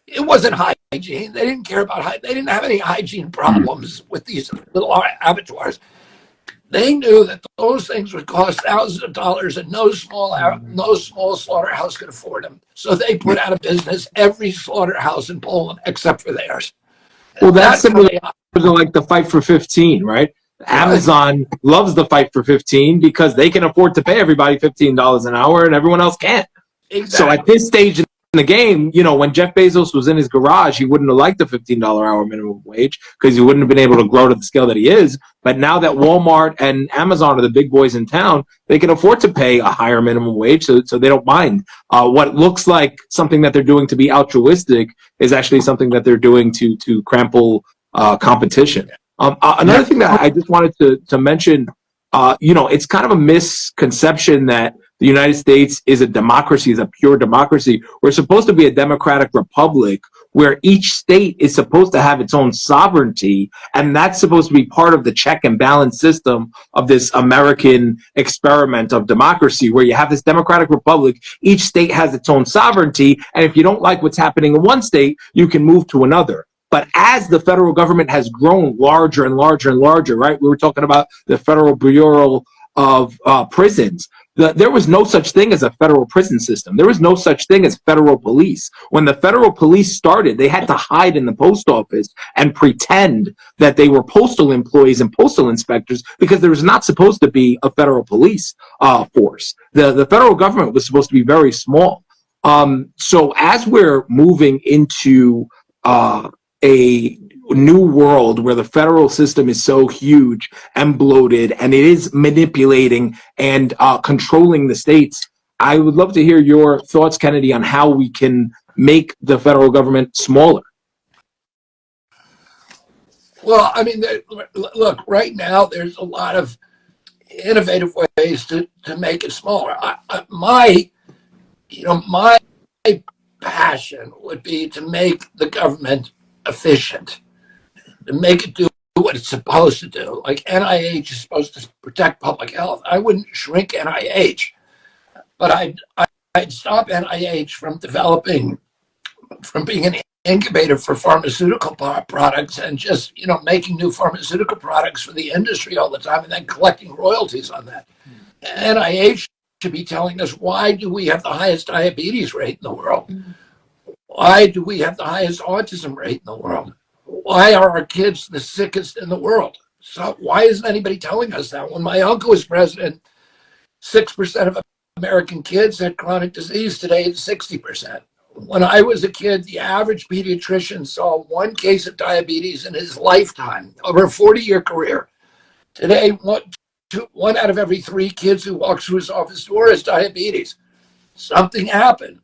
It wasn't hygiene. They didn't care about hygiene. They didn't have any hygiene problems with these little abattoirs. They knew that those things would cost thousands of dollars and no small slaughterhouse could afford them. So they put out of business every slaughterhouse in Poland except for theirs. Well, that's similar to like the fight for 15, right? Amazon loves the fight for 15 because they can afford to pay everybody $15 an hour and everyone else can't. Exactly. So at this stage in the game, you know, when Jeff Bezos was in his garage, he wouldn't have liked the $15 hour minimum wage because he wouldn't have been able to grow to the scale that he is. But now that Walmart and Amazon are the big boys in town, they can afford to pay a higher minimum wage, so they don't mind. What looks like something that they're doing to be altruistic is actually something that they're doing to crumple competition. Another thing that I just wanted to mention, you know, it's kind of a misconception that the United States is a democracy, is a pure democracy. We're supposed to be a democratic republic where each state is supposed to have its own sovereignty, and that's supposed to be part of the check and balance system of this American experiment of democracy, where you have this democratic republic, each state has its own sovereignty, and if you don't like what's happening in one state, you can move to another. But as the federal government has grown larger and larger and larger, right? We were talking about the Federal Bureau of Prisons. There was no such thing as a federal prison system. There was no such thing as federal police. When the federal police started, they had to hide in the post office and pretend that they were postal employees and postal inspectors because there was not supposed to be a federal police force. The federal government was supposed to be very small. So as we're moving into a new world where the federal system is so huge and bloated and it is manipulating and controlling the states, I would love to hear your thoughts, Kennedy, on how we can make the federal government smaller. Well, I mean, look, right now there's a lot of innovative ways to make it smaller. My passion would be to make the government efficient, to make it do what it's supposed to do. Like NIH is supposed to protect public health. I wouldn't shrink NIH, but I'd stop NIH from being an incubator for pharmaceutical products and just, you know, making new pharmaceutical products for the industry all the time and then collecting royalties on that. NIH should be telling us, why do we have the highest diabetes rate in the world? Why do we have the highest autism rate in the world? Why are our kids the sickest in the world? So why isn't anybody telling us that? When my uncle was president, 6% of American kids had chronic disease. Today it's 60%. When I was a kid, the average pediatrician saw one case of diabetes in his lifetime over a 40-year career. Today, one out of every 3 kids who walks through his office door has diabetes. Something happened.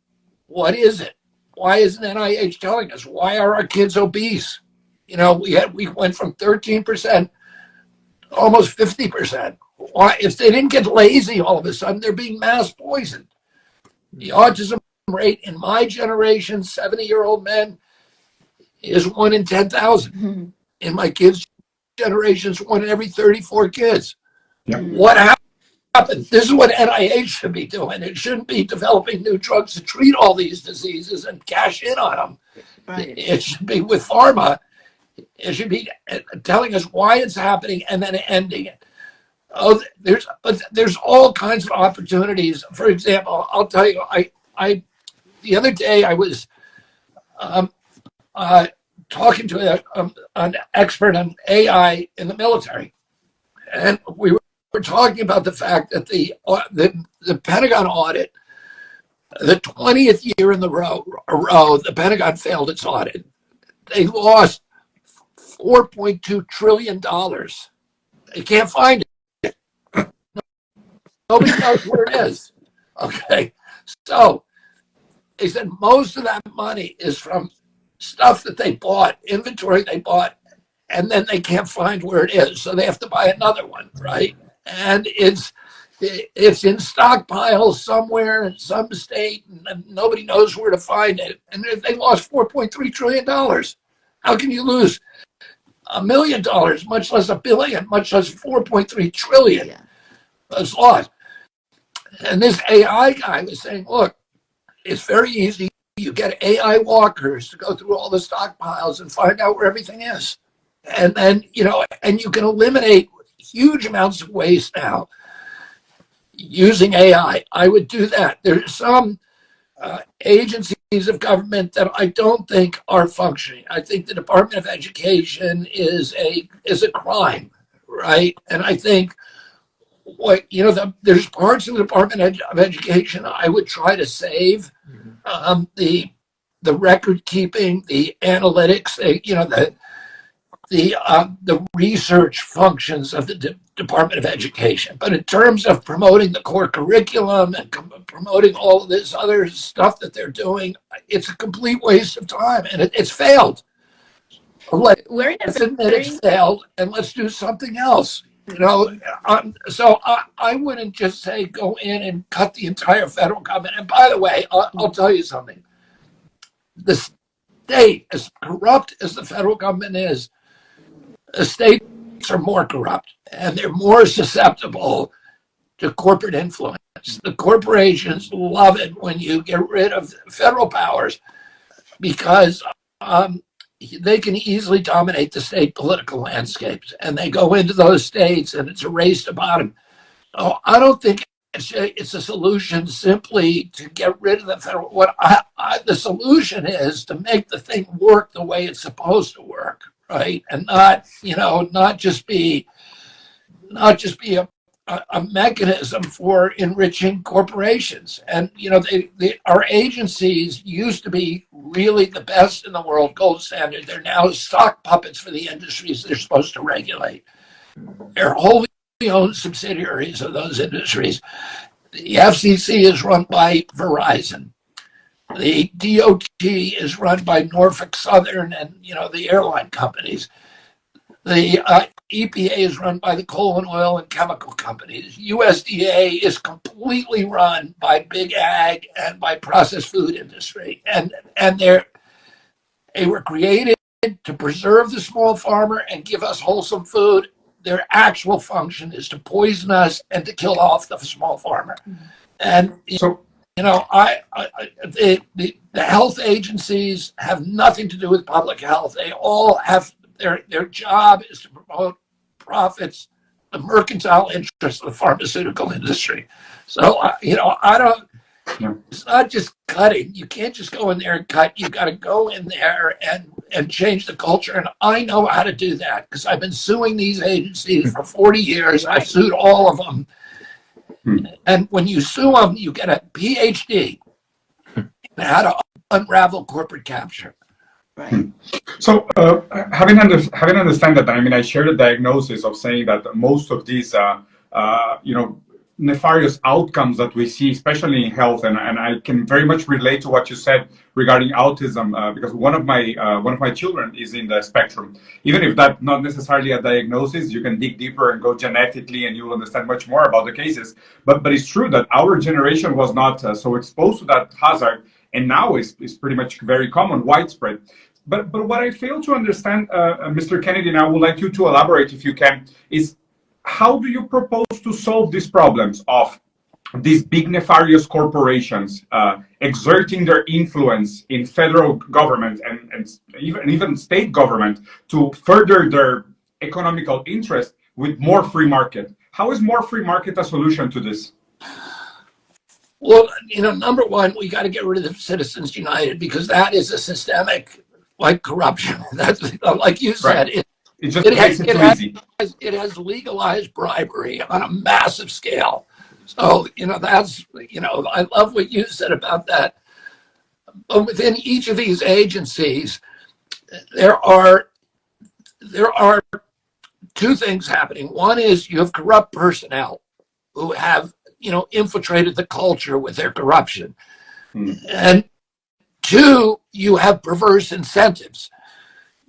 What is it? Why isn't NIH telling us? Why are our kids obese? You know, we went from 13% to almost 50%. Why? If they didn't get lazy all of a sudden, they're being mass poisoned. The autism rate in my generation, 70-year-old men, is 1 in 10,000. In my kids' generations, 1 in every 34 kids. Yeah. What happened? This is what NIH should be doing. It shouldn't be developing new drugs to treat all these diseases and cash in on them. Right. It should be with pharma. It should be telling us why it's happening and then ending it. Oh, there's all kinds of opportunities. For example, I'll tell you, I the other day I was talking to an expert on AI in the military, and we were talking about the fact that the Pentagon audit, the 20th year in a row, the Pentagon failed its audit. They lost $4.2 trillion. They can't find it. Nobody knows where it is. Okay. So they said most of that money is from stuff that they bought, inventory they bought, and then they can't find where it is. So they have to buy another one, right? And it's in stockpiles somewhere in some state, and nobody knows where to find it. And they lost $4.3 trillion. How can you lose $1 million, much less $1 billion, much less 4.3 trillion? Yeah. That's lost. And this AI guy was saying, look, it's very easy. You get AI walkers to go through all the stockpiles and find out where everything is. And then, and you can eliminate huge amounts of waste now using AI. I would do that. There's some agencies of government that I don't think are functioning. I think the Department of Education is a crime, right? And I think there's parts of the Department of Education I would try to save. The record keeping, the analytics, the research functions of the Department of Education. But in terms of promoting the core curriculum and promoting all of this other stuff that they're doing, it's a complete waste of time, and it's failed. Let's admit it's failed, and let's do something else. So I wouldn't just say go in and cut the entire federal government. And by the way, I'll tell you something. The state, as corrupt as the federal government is, the states are more corrupt, and they're more susceptible to corporate influence. The corporations love it when you get rid of federal powers because they can easily dominate the state political landscapes, and they go into those states and it's a race to bottom. Oh, I don't think it's a solution simply to get rid of the federal. The solution is to make the thing work the way it's supposed to work, right? And not just be a mechanism for enriching corporations. And our agencies used to be really the best in the world, gold standard. They're now sock puppets for the industries they're supposed to regulate. They're wholly owned subsidiaries of those industries. The FCC is run by Verizon. The DOT is run by Norfolk Southern and the airline companies. The EPA is run by the coal and oil and chemical companies. USDA is completely run by big ag and by processed food industry. And they were created to preserve the small farmer and give us wholesome food. Their actual function is to poison us and to kill off the small farmer. And the health agencies have nothing to do with public health. They all have their job is to promote profits, the mercantile interests of the pharmaceutical industry. So I don't. It's not just cutting. You can't just go in there and cut. You got to go in there and change the culture. And I know how to do that because I've been suing these agencies for 40 years. I've sued all of them. And when you sue them, you get a PhD in how to unravel corporate capture. Right. So, having understand that, I share the diagnosis of saying that most of these, nefarious outcomes that we see, especially in health, and I can very much relate to what you said regarding autism, because one of my children is in the spectrum. Even if that's not necessarily a diagnosis, you can dig deeper and go genetically, and you will understand much more about the cases. But it's true that our generation was not so exposed to that hazard, and now it's pretty much very common, widespread. But what I fail to understand, Mr. Kennedy, and I would like you to elaborate if you can, is how do you propose to solve these problems of these big nefarious corporations exerting their influence in federal government and even state government to further their economical interest with more free market? How is more free market a solution to this? Well, number one, we got to get rid of the Citizens United, because that is a systemic, like, corruption. That's, like you said, right. It just makes it too easy. It has legalized bribery on a massive scale. So, that's, I love what you said about that. But within each of these agencies, there are two things happening. One is you have corrupt personnel who have, infiltrated the culture with their corruption. And two, you have perverse incentives,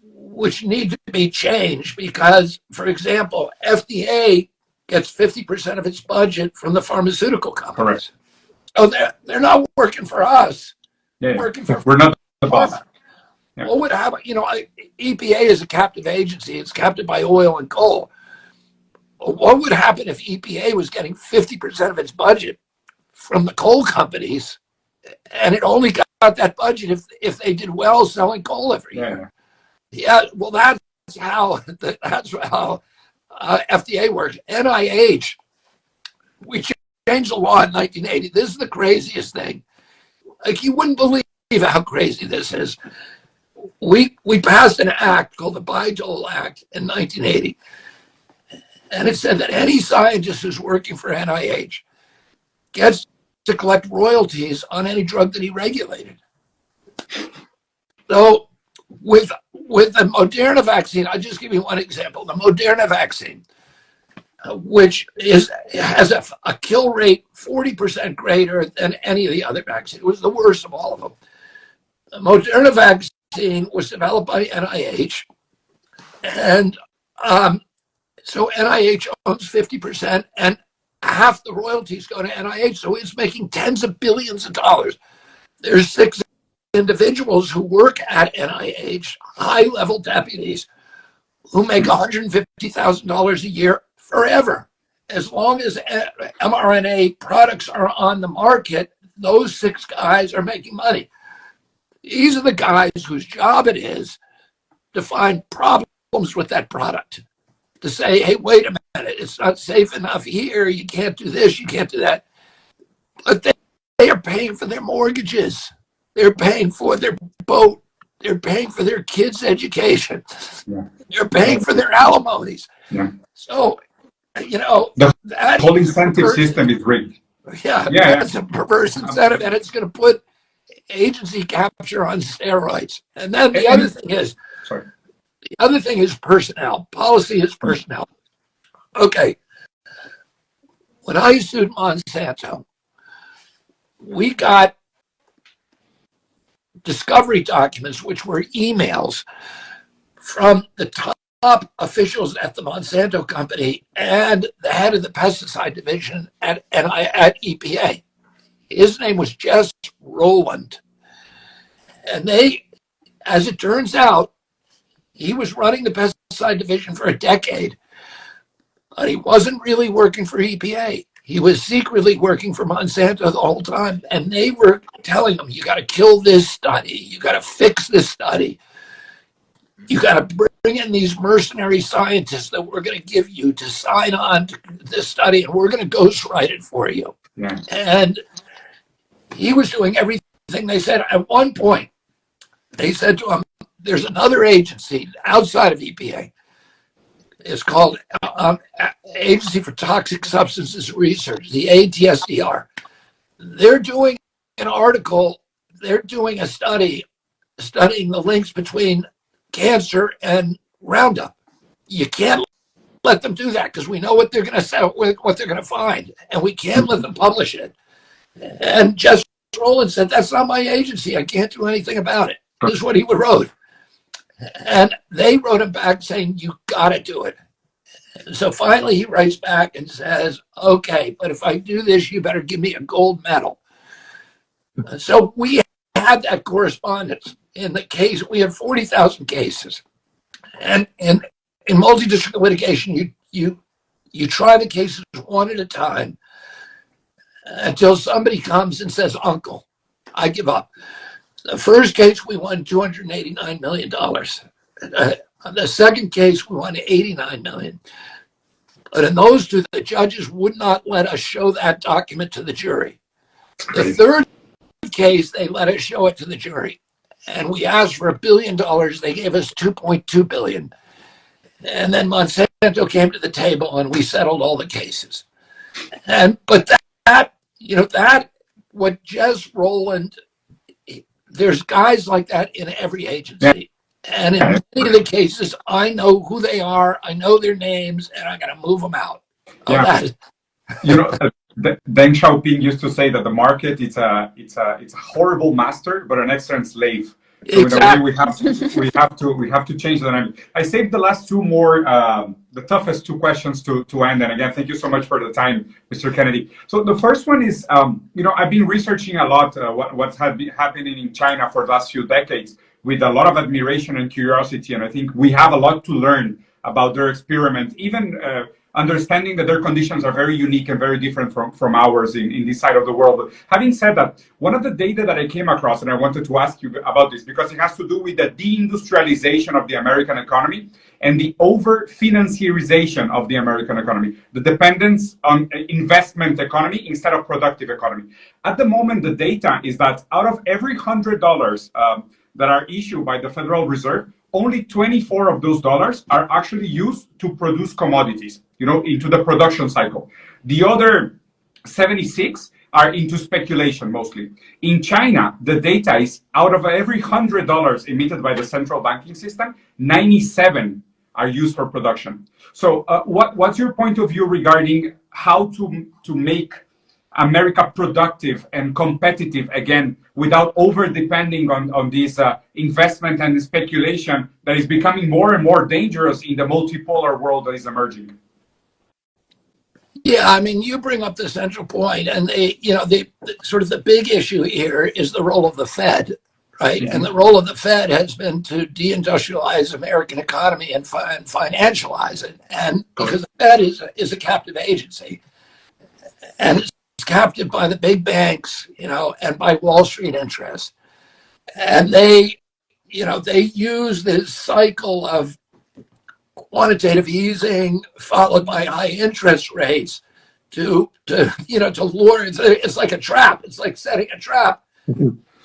which need to be changed because, for example, FDA gets 50% of its budget from the pharmaceutical companies. Correct. So they're not working for us. Yeah, working for we're not the boss. Yeah. What would happen? EPA is a captive agency. It's captive by oil and coal. What would happen if EPA was getting 50% of its budget from the coal companies, and it only got that budget if they did well selling coal every year? Yeah. Well, that's how FDA works. NIH, we changed the law in 1980. This is the craziest thing. Like, you wouldn't believe how crazy this is. We passed an act called the Bayh-Dole Act in 1980. And it said that any scientist who's working for NIH gets to collect royalties on any drug that he regulated. So with the Moderna vaccine, I'll just give you one example. The Moderna vaccine, which has a kill rate 40% greater than any of the other vaccines. It was the worst of all of them. The Moderna vaccine was developed by NIH, and so NIH owns 50%, and half the royalties go to NIH, so it's making tens of billions of dollars. There's 6 individuals who work at NIH, high-level deputies, who make $150,000 a year forever. As long as mRNA products are on the market, those 6 guys are making money. These are the guys whose job it is to find problems with that product. To say, hey, wait a minute, it's not safe enough here, you can't do this, you can't do that. But they are paying for their mortgages. They're paying for their boat. They're paying for their kids' education. Yeah. They're paying for their alimonies. Yeah. So, the whole incentive system is rigged. Yeah, that's a perverse incentive, and it's going to put agency capture on steroids. And then the other thing is, the other thing is personnel. Policy is personnel. Okay. When I sued Monsanto, we got discovery documents, which were emails from the top officials at the Monsanto company and the head of the pesticide division at EPA. His name was Jess Rowland. And as it turns out, he was running the pesticide division for a decade, but he wasn't really working for EPA. He was secretly working for Monsanto the whole time, and they were telling him, you got to kill this study, you got to fix this study, you got to bring in these mercenary scientists that we're going to give you to sign on to this study, and we're going to ghostwrite it for you. Yeah. And he was doing everything they said. At one point, they said to him, there's another agency outside of EPA. It's called Agency for Toxic Substances Research, the ATSDR. They're doing an article, they're doing a study studying the links between cancer and Roundup. You can't let them do that because we know what they're going to say, what they're going to find, and we can't let them publish it. And Jess Rowland said, that's not my agency. I can't do anything about it. This is what he wrote. And they wrote him back saying, you got to do it. So finally he writes back and says, okay, but if I do this, you better give me a gold medal. So we had that correspondence. in the case, we have 40,000 cases. And in multi-district litigation, you try the cases one at a time until somebody comes and says, "Uncle, I give up." The first case, we won $289 million. The second case, we won $89 million. But in those two, the judges would not let us show that document to the jury. The third case, they let us show it to the jury. And we asked for $1 billion. They gave us $2.2 billion. And then Monsanto came to the table and we settled all the cases. But that, what Jess Rowland, there's guys like that in every agency. And in many of the cases, I know who they are, I know their names, and I'm going to move them out. Yeah. Deng Xiaoping used to say that the market it's a horrible master, but an excellent slave. So exactly. In a way, we have to change that. I saved the last two more, the toughest two questions to end. And again, thank you so much for the time, Mr. Kennedy. So the first one is, I've been researching a lot what's been happening in China for the last few decades with a lot of admiration and curiosity. And I think we have a lot to learn about their experiment, even understanding that their conditions are very unique and very different from ours in this side of the world. But having said that, one of the data that I came across, and I wanted to ask you about this, because it has to do with the deindustrialization of the American economy and the over-financiarization of the American economy, the dependence on investment economy instead of productive economy. At the moment, the data is that out of every $100 that are issued by the Federal Reserve, only 24 of those dollars are actually used to produce commodities, into the production cycle. The other 76 are into speculation mostly. In China, the data is out of every $100 emitted by the central banking system, 97 are used for production. So what's your point of view regarding how to make America productive and competitive again without over-depending on this investment and speculation that is becoming more and more dangerous in the multipolar world that is emerging? Yeah, you bring up the central point, and the sort of the big issue here is the role of the Fed, right? Mm-hmm. And the role of the Fed has been to deindustrialize the American economy and financialize it, and because the Fed is a captive agency, and it's captive by the big banks, and by Wall Street interests, and they use this cycle of quantitative easing followed by high interest rates to lure. It's like a trap. It's like setting a trap,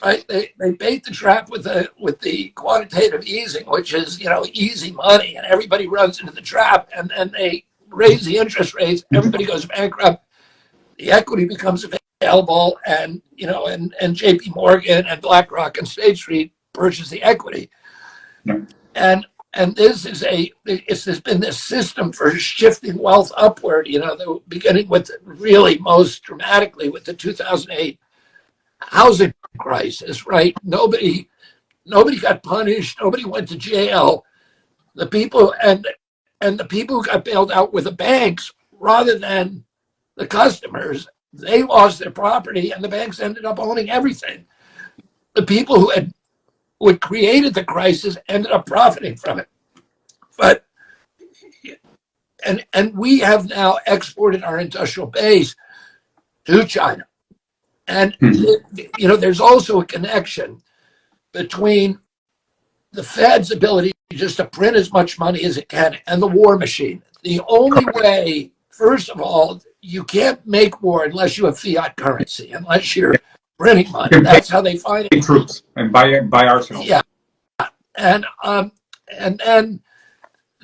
right? They bait the trap with the quantitative easing, which is easy money, and everybody runs into the trap, and then they raise the interest rates. Everybody goes bankrupt. The equity becomes available, and J.P. Morgan and BlackRock and State Street purchase the equity, and this is there's been this system for shifting wealth upward. Beginning with really most dramatically with the 2008 housing crisis, right? Nobody got punished. Nobody went to jail. The people and the people who got bailed out were the banks rather than the customers. They lost their property, and the banks ended up owning everything. The people who had created the crisis ended up profiting from it. But and we have now exported our industrial base to China, and there's also a connection between the Fed's ability just to print as much money as it can and the war machine. The only way, first of all, you can't make war unless you have fiat currency, unless you're printing money. That's how they finance troops and buy arsenals. Yeah, and then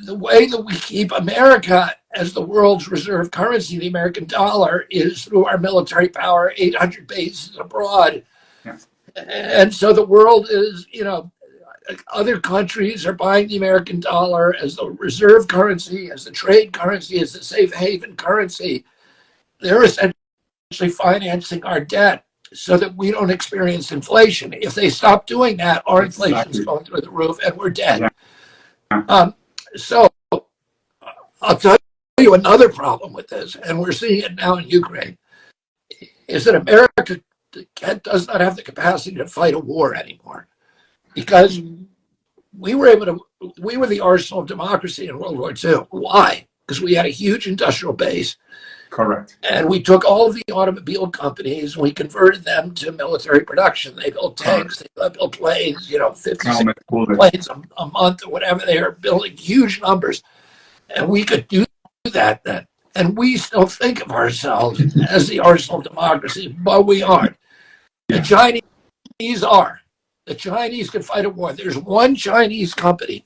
the way that we keep America as the world's reserve currency, the American dollar, is through our military power, 800 bases abroad. Yeah. And so the world is, other countries are buying the American dollar as the reserve currency, as the trade currency, as the safe haven currency. They're essentially financing our debt so that we don't experience inflation. If they stop doing that, our inflation is going through the roof and we're dead. Yeah. So I'll tell you another problem with this, and we're seeing it now in Ukraine, is that America does not have the capacity to fight a war anymore. because we were the arsenal of democracy in World War II. Why? Because we had a huge industrial base. Correct. And we took all of the automobile companies, we converted them to military production. They built tanks, they built planes, 56 planes a month or whatever. They were building huge numbers. And we could do that then. And we still think of ourselves as the arsenal of democracy, but we aren't. The Chinese are. The Chinese can fight a war. There's one Chinese company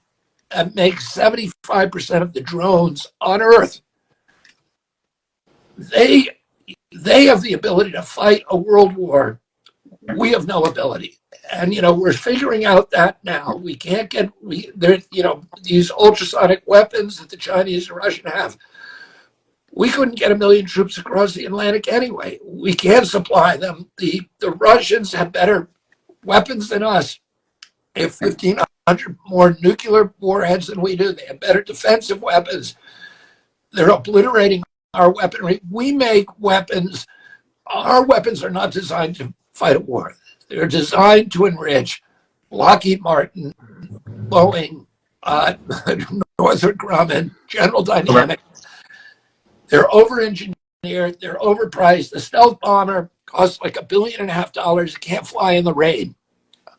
that makes 75% of the drones on Earth. They have the ability to fight a world war. We have no ability. And, we're figuring out that now. We can't get, these ultrasonic weapons that the Chinese and Russian have. We couldn't get 1 million troops across the Atlantic anyway. We can't supply them. The Russians have better weapons than us. They have 1,500 more nuclear warheads than we do. They have better defensive weapons. They're obliterating our weaponry. We make weapons. Our weapons are not designed to fight a war. They're designed to enrich. Lockheed Martin, Boeing, Northrop Grumman, General Dynamics. They're over-engineered. They're overpriced. The stealth bomber costs like $1.5 billion. It can't fly in the rain.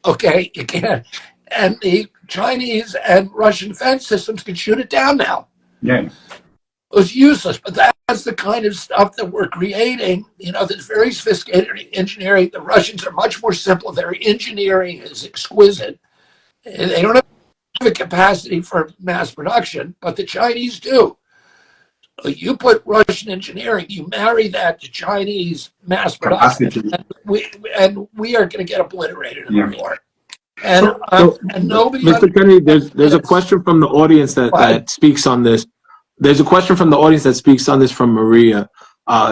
Okay, it can't. And the Chinese and Russian defense systems can shoot it down now. Yeah. It was useless, but that's the kind of stuff that we're creating. This very sophisticated engineering. The Russians are much more simple. Their engineering is exquisite. They don't have the capacity for mass production, but the Chinese do. You put Russian engineering, you marry that to Chinese mass production, and we are going to get obliterated in the war. And nobody. Mr. Kennedy, there's a question from the audience that speaks on this. There's a question from the audience that speaks on this from Maria.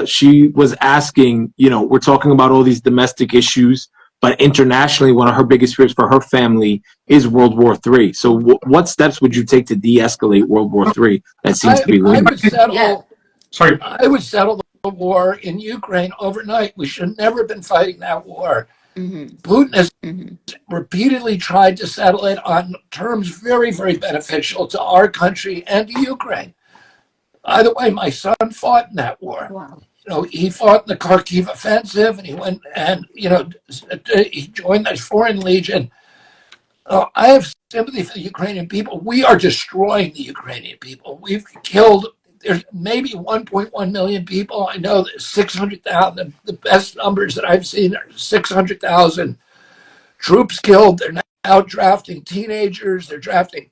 She was asking, we're talking about all these domestic issues, but internationally, one of her biggest fears for her family is World War III. So what steps would you take to de-escalate World War III that seems to be looming? I would settle the war in Ukraine overnight. We should never have been fighting that war. Mm-hmm. Putin has repeatedly tried to settle it on terms very, very beneficial to our country and to Ukraine. By the way, my son fought in that war. Wow. He fought in the Kharkiv offensive, and he went and, he joined the Foreign Legion. I have sympathy for the Ukrainian people. We are destroying the Ukrainian people. We've killed, there's maybe 1.1 million people. I know that 600,000, the best numbers that I've seen are 600,000 troops killed. They're now drafting teenagers. They're drafting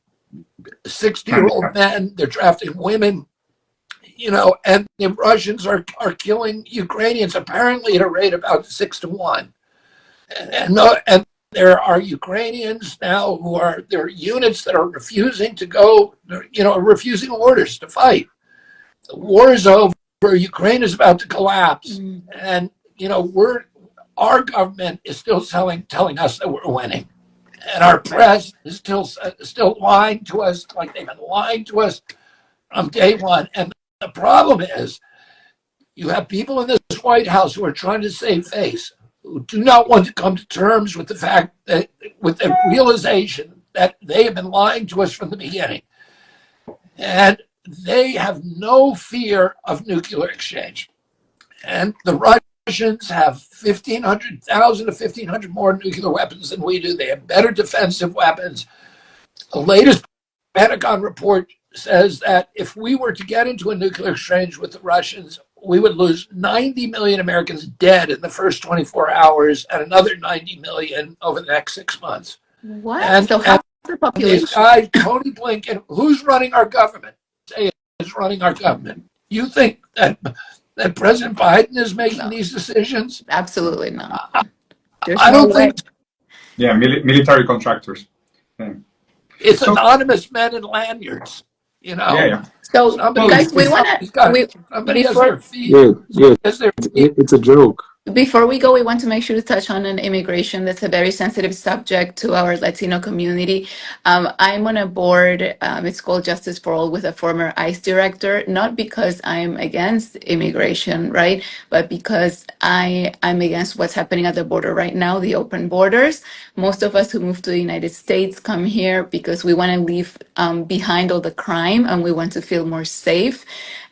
60-year-old men. They're drafting women. And the Russians are killing Ukrainians apparently at a rate about 6 to 1. And there are Ukrainians now there are units that are refusing to go, refusing orders to fight. The war is over. Ukraine is about to collapse. And, our government is still telling us that we're winning. And our press is still lying to us like they've been lying to us from day one. And the problem is you have people in this White House who are trying to save face, who do not want to come to terms with the fact that, with the realization that they have been lying to us from the beginning. And they have no fear of nuclear exchange. And the Russians have 1,000 to 1,500 more nuclear weapons than we do. They have better defensive weapons. The latest Pentagon report says that if we were to get into a nuclear exchange with the Russians, we would lose 90 million Americans dead in the first 24 hours and another 90 million over the next 6 months. What? And so half the population? This guy, Tony Blinken, who's running our government, is running our government. You think that President Biden is making these decisions? Absolutely not. I don't think. Yeah, military contractors. Yeah. It's anonymous men in lanyards. Yeah. So, guys, we want to. Somebody has their feet. It's a joke. Before we go, we want to make sure to touch on an immigration. That's a very sensitive subject to our Latino community. I'm on a board, it's called Justice for All, with a former ICE director, not because I'm against immigration, right? But because I'm against what's happening at the border right now, the open borders. Most of us who move to the United States come here because we want to leave behind all the crime and we want to feel more safe.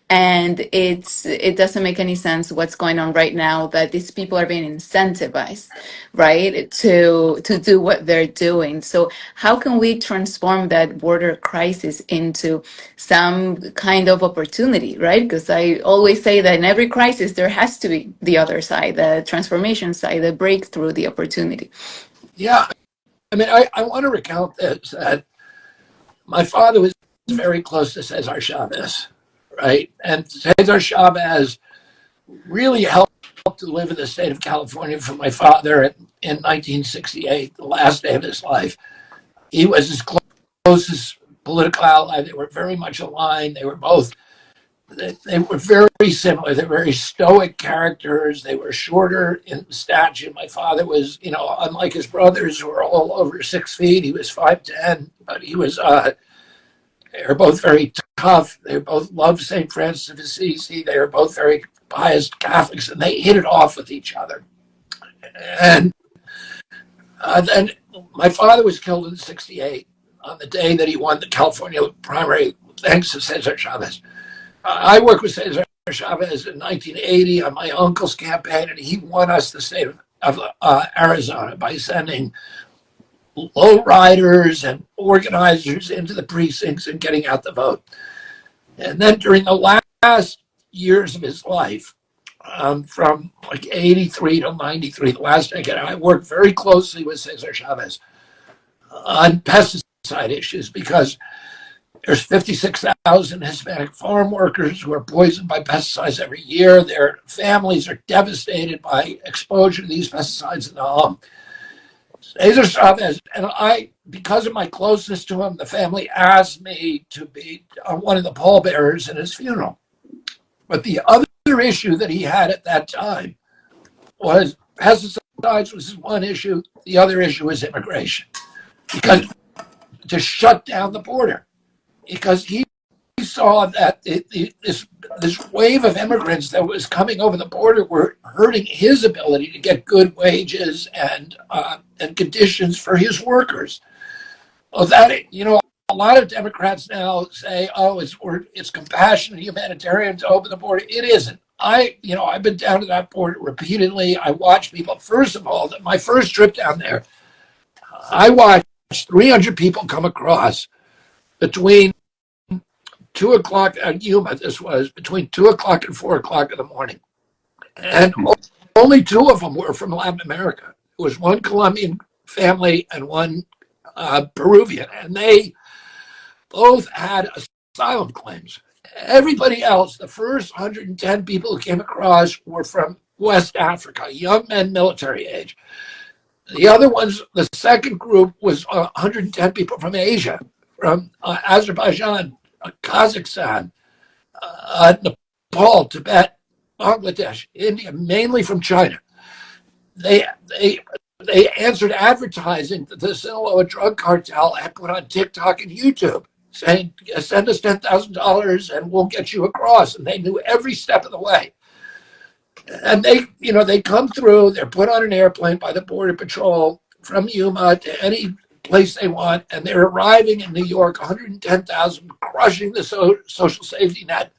And it doesn't make any sense what's going on right now, that these people are being incentivized, right, to do what they're doing. So how can we transform that border crisis into some kind of opportunity, right? Because I always say that in every crisis there has to be the other side, the transformation side, the breakthrough, the opportunity. Yeah, I mean, I want to recount this, that my father was very close to Cesar Chavez, right? And Cesar Chavez really helped to live in the state of California for my father in 1968, the last day of his life. He was his closest political ally. They were very much aligned. They were very similar. They were very stoic characters. They were shorter in stature. My father was, unlike his brothers who were all over 6 feet, he was 5'10", but he was, they were both very tough. They both loved St. Francis of Assisi. They were both very pious Catholics, and they hit it off with each other. And then my father was killed in '68 on the day that he won the California primary, thanks to Cesar Chavez. I worked with Cesar Chavez in 1980 on my uncle's campaign, and he won us the state of Arizona by sending lowriders and organizers into the precincts and getting out the vote. And then during the last years of his life, from like 83 to 93, the last decade, I worked very closely with Cesar Chavez on pesticide issues, because there's 56,000 Hispanic farm workers who are poisoned by pesticides every year. Their families are devastated by exposure to these pesticides in the home. Cesar Chavez and I, because of my closeness to him, the family asked me to be one of the pallbearers in his funeral. But the other issue that he had at that time was pesticides was one issue. The other issue was immigration, because to shut down the border, because he saw that this wave of immigrants that was coming over the border were hurting his ability to get good wages and conditions for his workers. Well, a lot of Democrats now say, "Oh, it's compassionate, humanitarian to open the border." It isn't. I've been down to that border repeatedly. I watched people. First of all, my first trip down there, I watched 300 people come across between 2 o'clock at Yuma. This was between 2 o'clock and 4 o'clock in the morning, and only 2 of them were from Latin America. It was one Colombian family and one Peruvian, and they both had asylum claims. Everybody else, the first 110 people who came across, were from West Africa, young men, military age. The other ones, the second group was 110 people from Asia, from Azerbaijan, Kazakhstan, Nepal, Tibet, Bangladesh, India, mainly from China. They answered advertising that the Sinaloa drug cartel had put on TikTok and YouTube, saying, "Send us $10,000 and we'll get you across." And they knew every step of the way. And they come through, they're put on an airplane by the Border Patrol from Yuma to any place they want, and they're arriving in New York, 110,000, crushing the social safety net,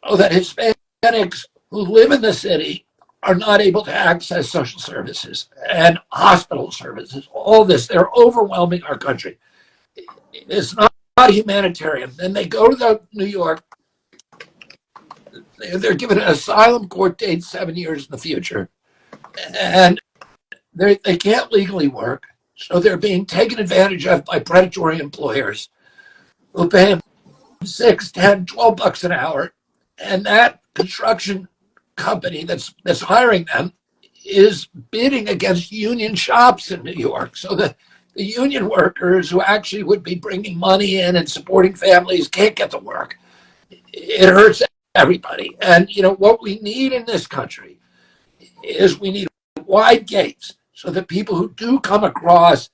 so that Hispanics who live in the city are not able to access social services and hospital services. All this, they're overwhelming our country. It's not humanitarian. Then they go to New York. They're given an asylum court date 7 years in the future, and they can't legally work, so they're being taken advantage of by predatory employers who pay them $6, $10, $12 an hour, and that construction company that's hiring them is bidding against union shops in New York, so that the union workers who actually would be bringing money in and supporting families can't get to work. It hurts everybody. And what we need in this country is we need wide gates so that people who do come across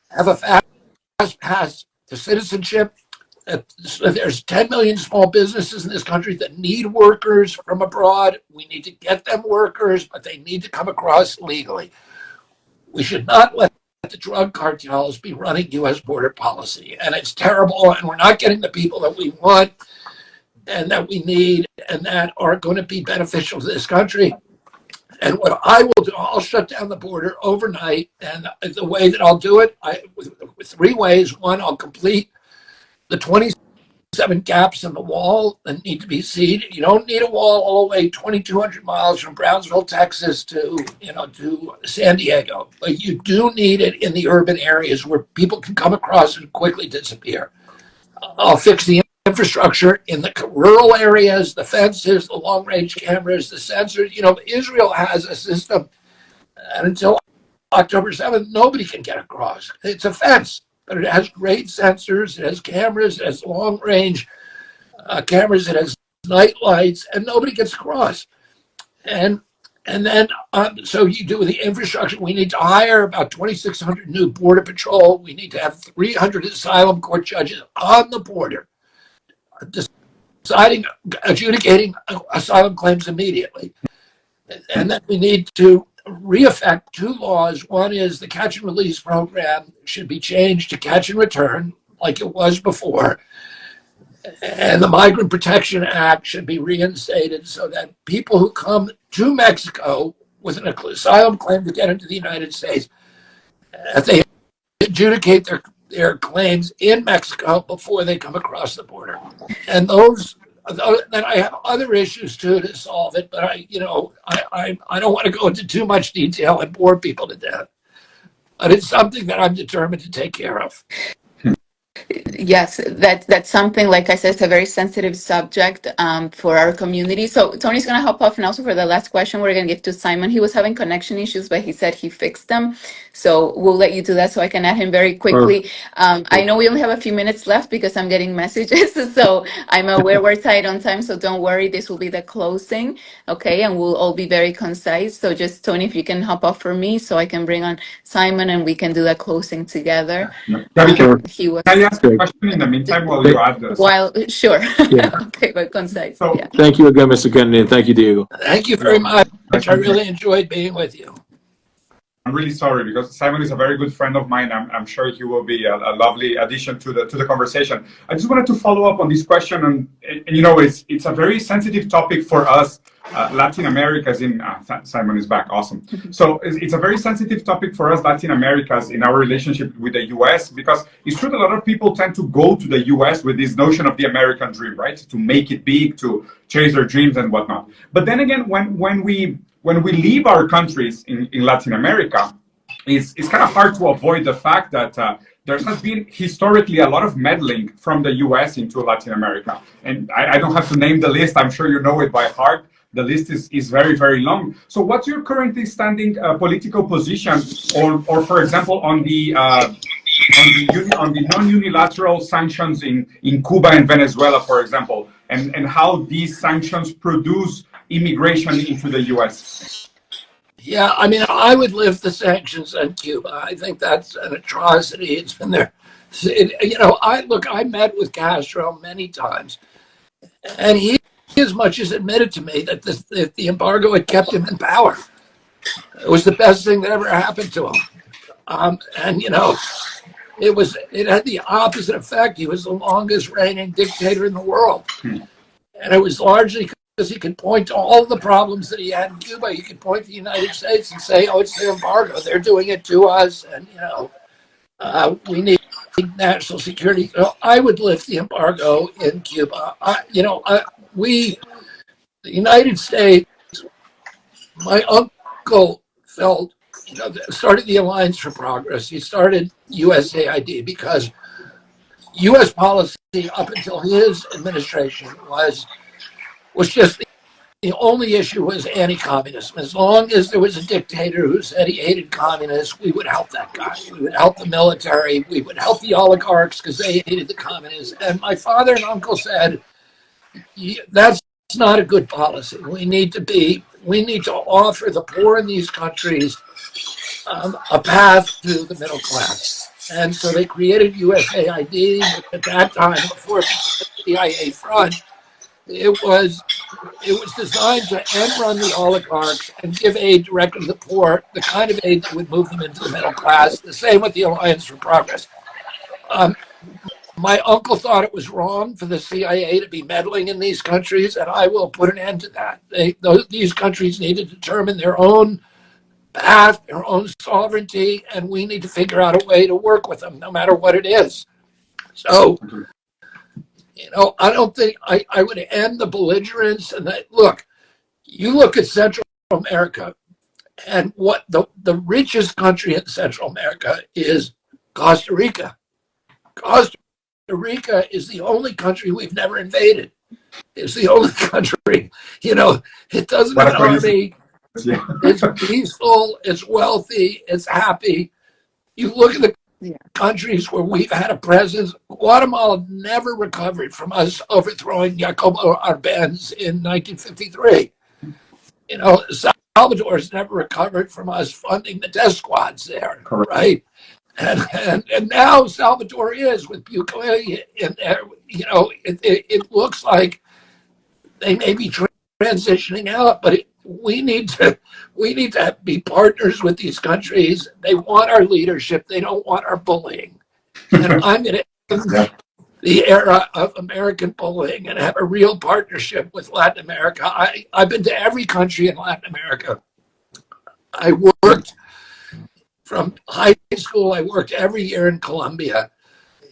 have a fast path to citizenship. There's 10 million small businesses in this country that need workers from abroad. We need to get them workers, but they need to come across legally. We should not let the drug cartels be running U.S. border policy. And it's terrible, and we're not getting the people that we want and that we need and that are going to be beneficial to this country. And what I will do, I'll shut down the border overnight. And the way that I'll do it, with 3 ways. One, I'll complete the 27 gaps in the wall that need to be seeded. You don't need a wall all the way 2,200 miles from Brownsville, Texas to San Diego. But you do need it in the urban areas where people can come across and quickly disappear. I'll fix the infrastructure in the rural areas, the fences, the long-range cameras, the sensors. Israel has a system, and until October 7th, nobody can get across. It's a fence, but it has great sensors, it has cameras, it has long-range cameras, it has night lights, and nobody gets across. And then, so you do with the infrastructure, we need to hire about 2,600 new border patrol. We need to have 300 asylum court judges on the border, adjudicating asylum claims immediately. And then we need to re-effect 2 laws. One is the catch and release program should be changed to catch and return like it was before. And the Migrant Protection Act should be reinstated so that people who come to Mexico with an asylum claim to get into the United States, that they adjudicate their claims in Mexico before they come across the border. And then I have other issues too to solve it, but I don't want to go into too much detail and bore people to death. But it's something that I'm determined to take care of. Yes, that's something, like I said, it's a very sensitive subject for our community. So Tony's going to hop off, and also for the last question, we're going to give to Simon. He was having connection issues, but he said he fixed them. So we'll let you do that so I can add him very quickly. I know we only have a few minutes left because I'm getting messages. So I'm aware we're tight on time, so don't worry. This will be the closing, okay? And we'll all be very concise. So just, Tony, if you can hop off for me so I can bring on Simon and we can do the closing together. He was... Can I ask a question in the meantime while you add this? Sure. Yeah. Okay, but concise. So, yeah. Thank you again, Mr. Kennedy, and thank you, Diego. Thank you very much. I really enjoyed being with you. I'm really sorry because Simon is a very good friend of mine. I'm sure he will be a lovely addition to the conversation. I just wanted to follow up on this question, and it's a very sensitive topic for us, Latin Americans. Simon is back, awesome. So it's a very sensitive topic for us, Latin Americans, in our relationship with the U.S. because it's true that a lot of people tend to go to the U.S. with this notion of the American dream, right? To make it big, to chase their dreams and whatnot. But then again, when we leave our countries in Latin America, it's kind of hard to avoid the fact that there has been historically a lot of meddling from the US into Latin America. And I don't have to name the list. I'm sure you know it by heart. The list is very, very long. So what's your currently standing political position or for example, on the non-unilateral sanctions in Cuba and Venezuela, for example, and how these sanctions produce immigration into the U.S.? Yeah, I mean, I would lift the sanctions on Cuba. I think that's an atrocity. It's been there. I met with Castro many times, and he as much as admitted to me that the embargo had kept him in power. It was the best thing that ever happened to him. It had the opposite effect. He was the longest reigning dictator in the world. And it was largely because he could point to all the problems that he had in Cuba. He could point to the United States and say, oh, it's the embargo. They're doing it to us. And, we need national security. I would lift the embargo in Cuba. The United States, my uncle started the Alliance for Progress. He started USAID because U.S. policy up until his administration was just the only issue was anti-communism. As long as there was a dictator who said he hated communists, we would help that guy. We would help the military. We would help the oligarchs because they hated the communists. And my father and uncle said, that's not a good policy. We need to be we need to offer the poor in these countries a path to the middle class. And so they created USAID, which at that time, before it became the CIA front, it was designed to end run the oligarchs and give aid directly to the poor, the kind of aid that would move them into the middle class. The same with the Alliance for Progress. My uncle thought it was wrong for the CIA to be meddling in these countries, and I will put an end to that. These countries need to determine their own path, their own sovereignty, and we need to figure out a way to work with them, no matter what it is. So, I don't think I would end the belligerence. And look, you look at Central America, and what the richest country in Central America is Costa Rica. Costa Rica is the only country we've never invaded. It's the only country, it doesn't have an army. Yeah. It's peaceful, it's wealthy, it's happy. You look at the countries where we've had a presence. Guatemala never recovered from us overthrowing Jacobo Arbenz in 1953. Salvador's never recovered from us funding the death squads there. Correct. Right? And now Salvador is with Bukele in there. It looks like they may be transitioning out, but we need to be partners with these countries. They want our leadership. They don't want our bullying. And I'm going to end the era of American bullying and have a real partnership with Latin America. I've been to every country in Latin America. I worked from high school. I worked every year in Colombia.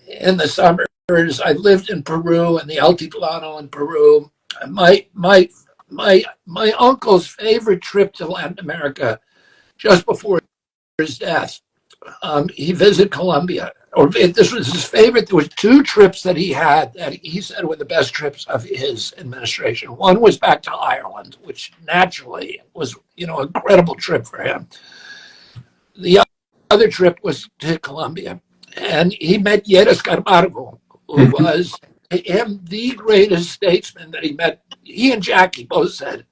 In the summers, I lived in Peru, in the Altiplano in Peru. My uncle's favorite trip to Latin America, just before his death, he visited Colombia. Or this was his favorite. There was two trips that he had that he said were the best trips of his administration. One was back to Ireland, which naturally was, an incredible trip for him. The other trip was to Colombia, and he met Lleras Camargo, who was him the greatest statesman that he met. He and Jackie both said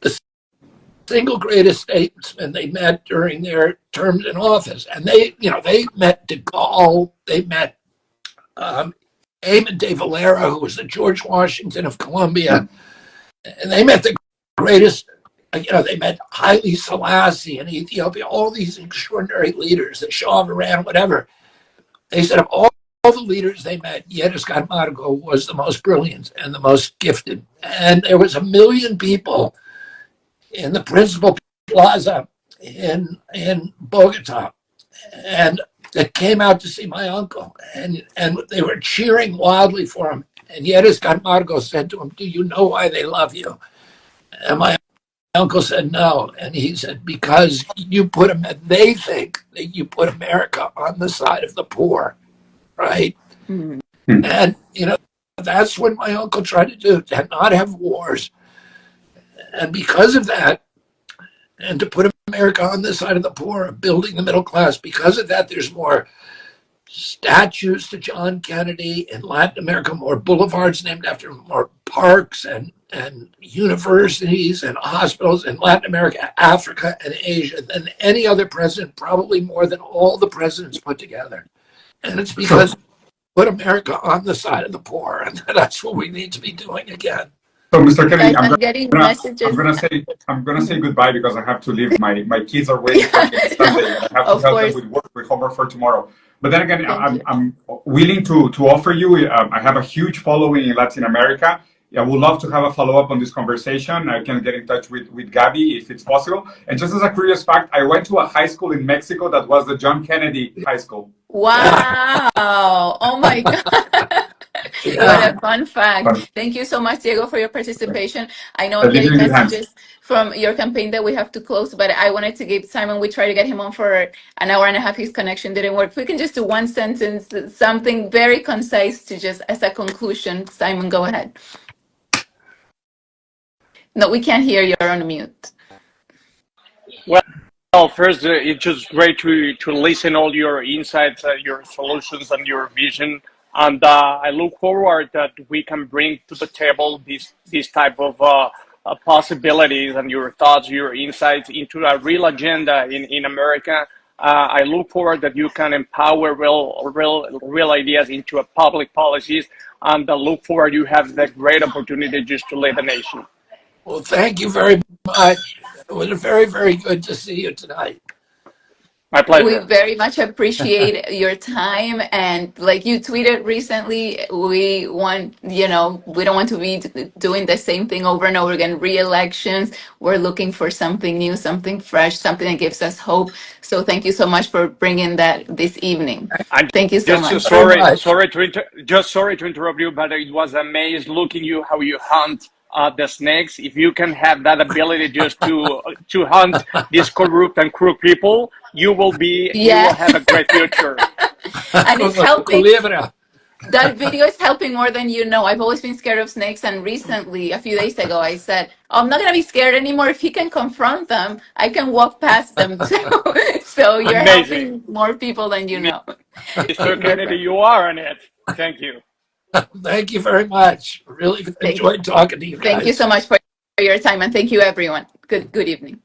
the single greatest statesman they met during their terms in office. And they met de Gaulle, they met Eamon de Valera, who was the George Washington of Colombia, and they met the greatest, they met Haile Selassie in Ethiopia, all these extraordinary leaders, the Shah of Iran, whatever. They said of all the leaders they met, Lleras Camargo was the most brilliant and the most gifted. And there was 1 million people in the principal plaza in Bogota, and that came out to see my uncle. And they were cheering wildly for him. And Lleras Camargo said to him, "Do you know why they love you?" And my uncle said, "No." And he said, "Because they think that you put America on the side of the poor." Right? Mm-hmm. And, that's what my uncle tried to do, to not have wars. And because of that, and to put America on the side of the poor, building the middle class, because of that, there's more statues to John Kennedy in Latin America, more boulevards named after him, more parks and universities and hospitals in Latin America, Africa, and Asia than any other president, probably more than all the presidents put together. And it's because put America on the side of the poor, and that's what we need to be doing again. So, Mr. Kennedy, I'm gonna say goodbye because I have to leave. My kids are waiting for me on Sunday. I have to help them with homework for tomorrow. But then again, I'm willing to offer you. I have a huge following in Latin America. I would love to have a follow-up on this conversation. I can get in touch with Gabby if it's possible. And just as a curious fact, I went to a high school in Mexico that was the John Kennedy High School. Wow. Oh my God. What a fun fact. Thank you so much, Diego, for your participation. I know I'm getting messages from your campaign that we have to close, but I wanted to give Simon, we tried to get him on for an hour and a half. His connection didn't work. If we can just do one sentence, something very concise to just as a conclusion. Simon, go ahead. No, we can't hear you. You're on mute. Well, first, it's just great to listen all your insights, your solutions, and your vision. And I look forward that we can bring to the table this type of possibilities and your thoughts, your insights into a real agenda in America. I look forward that you can empower real ideas into a public policies, and I look forward you have the great opportunity just to lead the nation. Well, thank you very much. It was very, very good to see you tonight. My pleasure. We very much appreciate your time. And like you tweeted recently, we want, we don't want to be doing the same thing over and over again. Re-elections, we're looking for something new, something fresh, something that gives us hope. So thank you so much for bringing that this evening. Thank you so much. Sorry to interrupt you, but it was amazing looking you how you hunt the snakes. If you can have that ability just to hunt these corrupt and cruel people, you will have a great future. And it's helping. That video is helping more than you know. I've always been scared of snakes, and recently, a few days ago, I said, I'm not going to be scared anymore. If he can confront them, I can walk past them too. So you're helping more people than you know. Mr. Kennedy, you are on it. Thank you. Thank you very much. Really enjoyed talking to you guys. Thank you so much for your time, and thank you, everyone. Good evening.